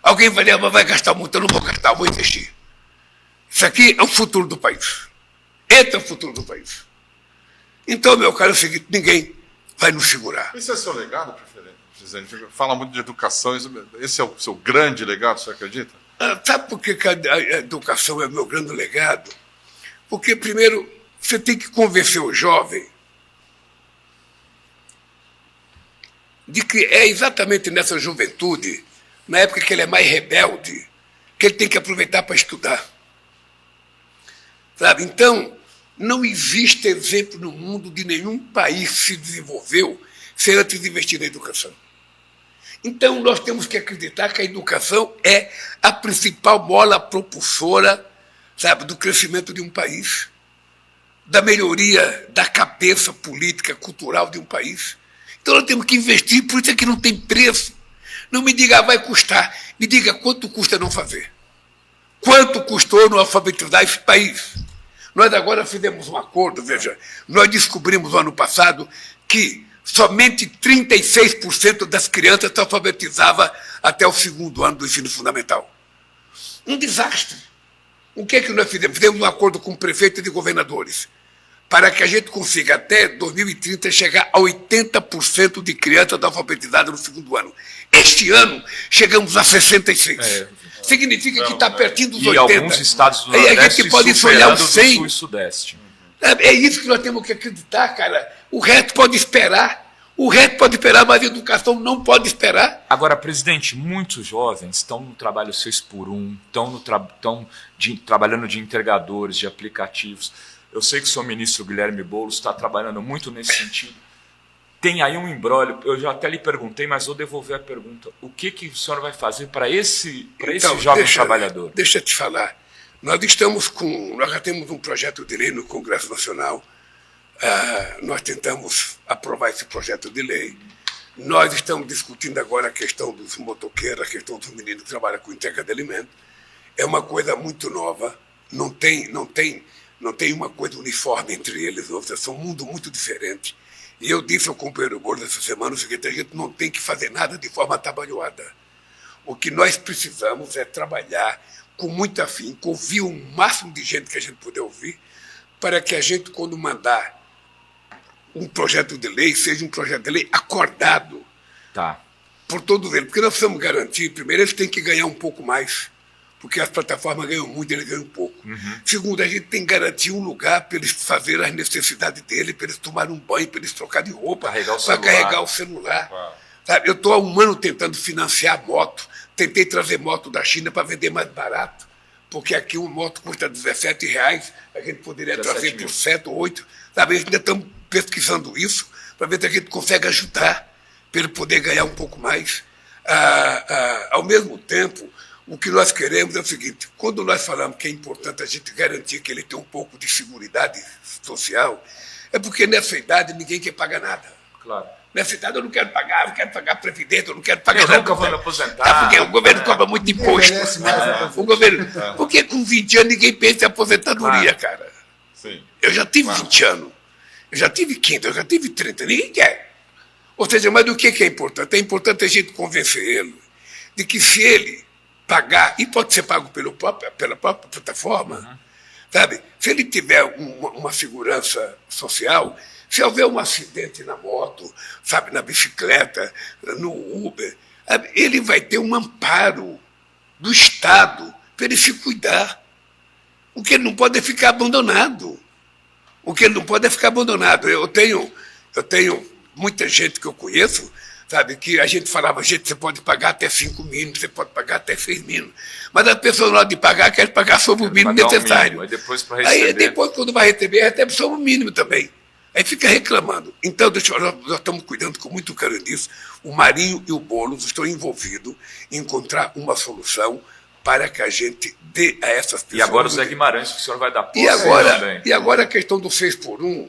Alguém vai levar, vai gastar muito, eu não vou gastar, eu vou investir. Isso aqui é o futuro do país. Esse é o futuro do país. Então, meu caro, é o seguinte, ninguém vai nos segurar. Esse é seu legado, presidente? Fala muito de educação, esse é o seu grande legado, você acredita? Sabe por que a educação é meu grande legado? Porque, primeiro, você tem que convencer o jovem de que é exatamente nessa juventude, na época que ele é mais rebelde, que ele tem que aproveitar para estudar. Sabe? Então, não existe exemplo no mundo de nenhum país que se desenvolveu sem antes investir na educação. Então, nós temos que acreditar que a educação é a principal mola propulsora, sabe, do crescimento de um país, da melhoria da cabeça política, cultural de um país. Então, nós temos que investir, por isso é que não tem preço. Não me diga, vai custar. Me diga quanto custa não fazer. Quanto custou não alfabetizar esse país? Nós agora fizemos um acordo, veja, nós descobrimos no ano passado que somente 36% das crianças se alfabetizavam até o 2º ano do ensino fundamental. Um desastre. O que é que nós fizemos? Fizemos um acordo com prefeitos e governadores para que a gente consiga, até 2030, chegar a 80% de crianças alfabetizadas no 2º ano. Este ano, chegamos a 66%. Significa que está pertinho dos 80%. E alguns estados do Nordeste a gente pode sonhar os 100%. Sul e Sudeste. É isso que nós temos que acreditar, cara. O resto pode esperar. O resto pode esperar, mas a educação não pode esperar. Agora, presidente, muitos jovens estão no trabalho 6x1, estão trabalhando de entregadores, de aplicativos. Eu sei que o seu ministro Guilherme Boulos está trabalhando muito nesse sentido. Tem aí um imbróglio, eu já até lhe perguntei, mas vou devolver a pergunta. O que o senhor vai fazer para esse jovem trabalhador? Deixa eu te falar. Nós já temos um projeto de lei no Congresso Nacional. Nós tentamos aprovar esse projeto de lei. Nós estamos discutindo agora a questão dos motoqueiros, a questão dos meninos que trabalham com entrega de alimentos. É uma coisa muito nova, não tem uma coisa uniforme entre eles, ou seja, são um mundo muito diferente. E eu disse ao companheiro Boulos essa semana o seguinte: a gente não tem que fazer nada de forma atabalhoada. O que nós precisamos é trabalhar com muito afinco, ouvir o máximo de gente que a gente puder ouvir, para que a gente, quando mandar um projeto de lei, seja um projeto de lei acordado por todos eles. Porque nós precisamos garantir, primeiro, eles têm que ganhar um pouco mais, porque as plataformas ganham muito, eles ganham pouco. Segundo, a gente tem que garantir um lugar para eles fazerem as necessidades deles, para eles tomarem um banho, para eles trocar de roupa, para carregar o celular. Sabe? Eu estou há um ano tentando financiar moto, tentei trazer moto da China para vender mais barato, porque aqui uma moto custa R$17, a gente poderia trazer por 7 ou 8. Sabe? Ainda estamos pesquisando isso, para ver se a gente consegue ajudar para ele poder ganhar um pouco mais. Ao mesmo tempo, o que nós queremos é o seguinte: quando nós falamos que é importante a gente garantir que ele tenha um pouco de seguridade social, é porque nessa idade ninguém quer pagar nada. Claro. Nessa idade eu não quero pagar previdência, eu não quero pagar Eu nada. nunca vou me aposentar. Porque o governo cobra muito imposto. O governo, porque com 20 anos ninguém pensa em aposentadoria, cara. Sim. Eu já tive 20 anos, eu já tive 15, eu já tive 30, ninguém quer. Ou seja, mas o que é importante? É importante a gente convencer ele de que se ele pagar, e pode ser pago pela própria plataforma, sabe? Se ele tiver uma segurança social, se houver um acidente na moto, sabe, na bicicleta, no Uber, ele vai ter um amparo do Estado para ele se cuidar. O que ele não pode é ficar abandonado. O que ele não pode é ficar abandonado. Eu tenho muita gente que eu conheço, sabe, que a gente falava: gente, você pode pagar até 5 mínimos, você pode pagar até 6 mínimos. Mas a pessoa, na hora de pagar, quer pagar sobre o mínimo necessário. Aí depois, para receber... Aí depois, quando vai receber, recebe sobre o mínimo também. Aí fica reclamando. Então, nós estamos cuidando com muito carinho disso. O Marinho e o Boulos estão envolvidos em encontrar uma solução para que a gente dê a essas pessoas. E agora o Zé Guimarães, que o senhor vai dar posse também. E agora a questão do 6x1,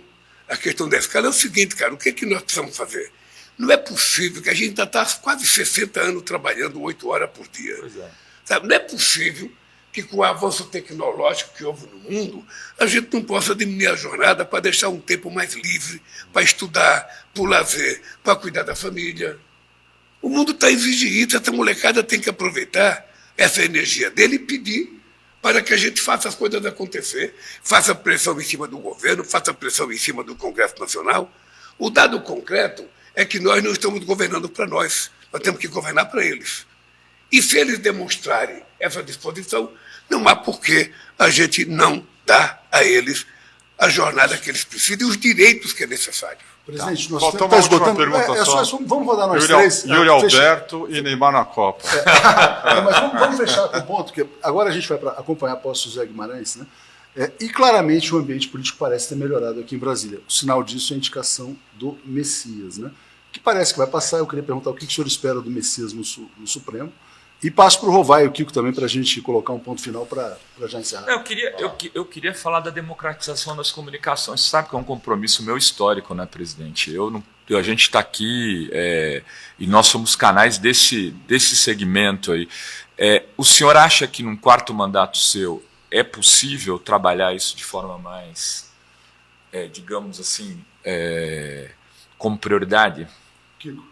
a questão da escala é o seguinte, cara: o que é que nós precisamos fazer? Não é possível que a gente ainda está há quase 60 anos trabalhando 8 horas por dia. Pois é. Sabe? Não é possível que, com o avanço tecnológico que houve no mundo, a gente não possa diminuir a jornada para deixar um tempo mais livre para estudar, para o lazer, para cuidar da família. O mundo está exigindo isso, essa molecada tem que aproveitar essa energia dele e pedir para que a gente faça as coisas acontecer, faça pressão em cima do governo, faça pressão em cima do Congresso Nacional. O dado concreto é que nós não estamos governando para nós temos que governar para eles. E se eles demonstrarem essa disposição, não há por que a gente não dar a eles a jornada que eles precisam e os direitos que é necessário. Presidente, nós Faltou estamos uma última esgotando. pergunta só. Vamos rodar nós Yuri, três. Yuri Alberto e Neymar na Copa. Mas vamos fechar com o ponto, que agora a gente vai acompanhar a posse do Zé Guimarães, né? E claramente o ambiente político parece ter melhorado aqui em Brasília. O sinal disso é a indicação do Messias, né? Que parece que vai passar. Eu queria perguntar o que o senhor espera do Messias no Supremo. E passo para o Rovai e o Kiko também para a gente colocar um ponto final para já encerrar. Eu queria falar da democratização das comunicações. Você sabe que é um compromisso meu histórico, né, presidente? A gente está aqui e nós somos canais desse segmento aí. O senhor acha que num quarto mandato seu é possível trabalhar isso de forma mais, digamos assim, como prioridade? Kiko.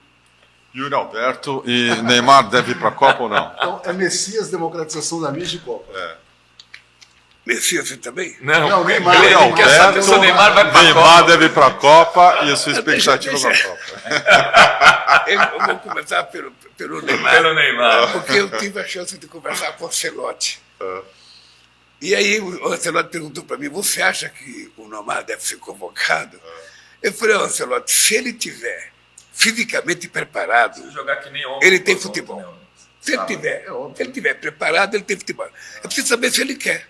Yuri Alberto e Neymar deve ir para a Copa ou não? Então, é Messias, democratização da mídia e Copa. Messias, você também? Não, Neymar. Yuri Ele quer saber se o Neymar vai para a Neymar Copa. deve ir para a Copa e a sua expectativa para a Copa. Eu vou começar pelo Neymar. Pelo Neymar. Porque eu tive a chance de conversar com o Ancelotti. E aí o Ancelotti perguntou para mim: você acha que o Neymar deve ser convocado? Eu falei: Ancelotti, se ele tiver fisicamente preparado, Jogar que nem ontem, ele tem ontem, futebol. né? Se ele tiver preparado, ele tem futebol. É preciso saber se ele quer.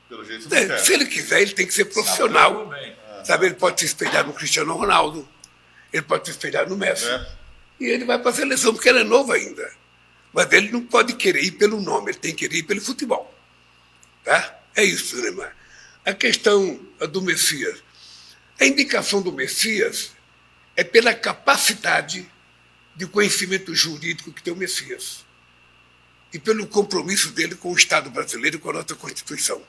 Pelo jeito não quer. Se ele quiser, ele tem que ser profissional. Sabe, ele pode se espelhar no Cristiano Ronaldo, ele pode se espelhar no Messi. E ele vai para a seleção, porque ele é novo ainda. Mas ele não pode querer ir pelo nome, ele tem que querer ir pelo futebol. Tá? É isso, Neymar. A questão do Messias. A indicação do Messias é pela capacidade de conhecimento jurídico que tem o Messias e pelo compromisso dele com o Estado brasileiro e com a nossa Constituição.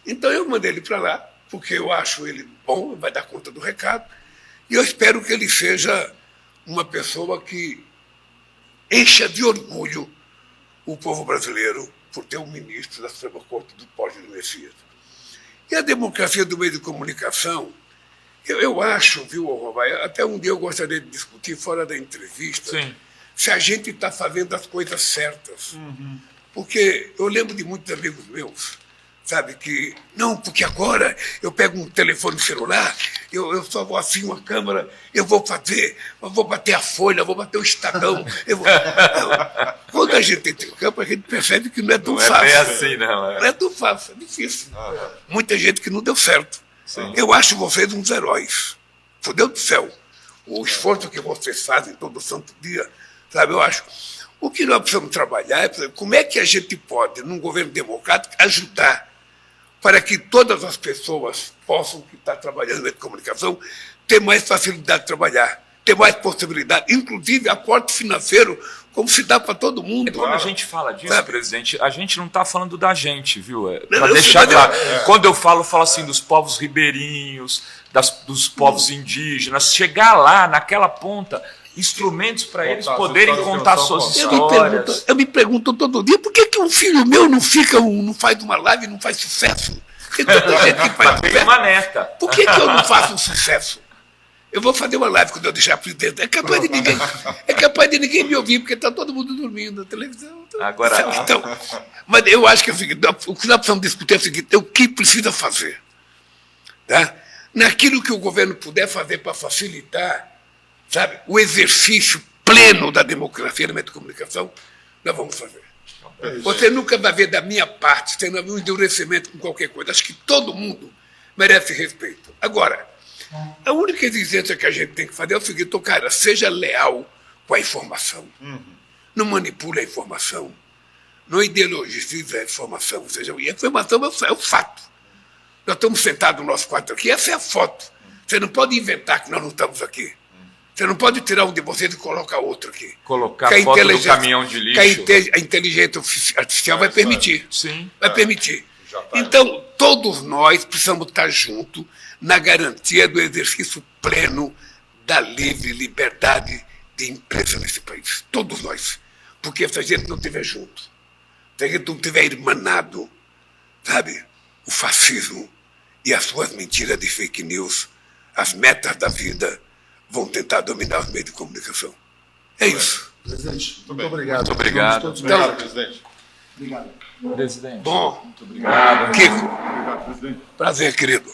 Então eu mandei ele para lá, porque eu acho ele bom, vai dar conta do recado, e eu espero que ele seja uma pessoa que encha de orgulho o povo brasileiro por ter um ministro da Suprema Corte do Pódio do Messias. E a democracia do meio de comunicação, eu acho, viu, Rovai, até um dia eu gostaria de discutir fora da entrevista, Sim. se a gente está fazendo as coisas certas. Porque eu lembro de muitos amigos meus, sabe, que, não, porque agora eu pego um telefone celular, eu só vou assim uma câmera, eu vou bater a Folha, eu vou bater o Estadão. Quando a gente entra em campo, a gente percebe que não é tão fácil. Não é bem assim, não. Não é tão fácil, é difícil. Muita gente que não deu certo. Eu acho vocês uns heróis. Meu Deus do céu, o esforço que vocês fazem todo santo dia, sabe? Eu acho. O que nós precisamos trabalhar é, por exemplo, como é que a gente pode, num governo democrático, ajudar para que todas as pessoas possam, que estão trabalhando na comunicação, ter mais facilidade de trabalhar, ter mais possibilidade, inclusive aporte financeiro, como se dá para todo mundo. Quando a gente fala disso, Sabe? presidente, a gente não está falando da gente, viu? Não, Para eu deixar sei, claro. mas Quando eu falo assim dos povos ribeirinhos, dos povos indígenas, chegar lá, naquela ponta, instrumentos para eles Contar poderem suas contar histórias, suas Eu histórias. me pergunto todo dia, por que um filho meu não faz uma live e não faz sucesso? Tem tanta gente que faz Mas tem sucesso. uma neta. Por que eu não faço um sucesso? Eu vou fazer uma live quando eu deixar presidente. É capaz de ninguém me ouvir, porque está todo mundo dormindo na televisão. Agora, Então, mas eu acho que é o seguinte, o que nós precisamos discutir é o seguinte, é o que precisa fazer. Tá? Naquilo que o governo puder fazer para facilitar, sabe, o exercício pleno da democracia na comunicação, nós vamos fazer. Você nunca vai ver da minha parte, tendo um endurecimento com qualquer coisa. Acho que todo mundo merece respeito. Agora, a única exigência que a gente tem que fazer é o seguinte, cara, seja leal com a informação. Não manipule a informação. Não ideologize a informação. Ou seja, a informação é o fato. Nós estamos sentados no nosso quarto aqui, essa é a foto. Você não pode inventar que nós não estamos aqui. Você não pode tirar um de vocês e colocar outro aqui. colocar a foto do caminhão de lixo. Que a inteligência artificial vai permitir. Sim. Vai permitir. Já tá. Então, todos nós precisamos estar juntos na garantia do exercício pleno da livre liberdade de imprensa nesse país. Todos nós. Porque se a gente não estiver junto, se a gente não estiver irmanado, sabe, o fascismo e as suas mentiras de fake news, as metas da vida, vão tentar dominar os meios de comunicação. É isso. Presidente, muito bem. obrigado. Muito obrigado. Todos Então, Obrigado, presidente. obrigado. Presidente. Bom, Muito obrigado. Kiko, Obrigado, presidente. prazer, querido.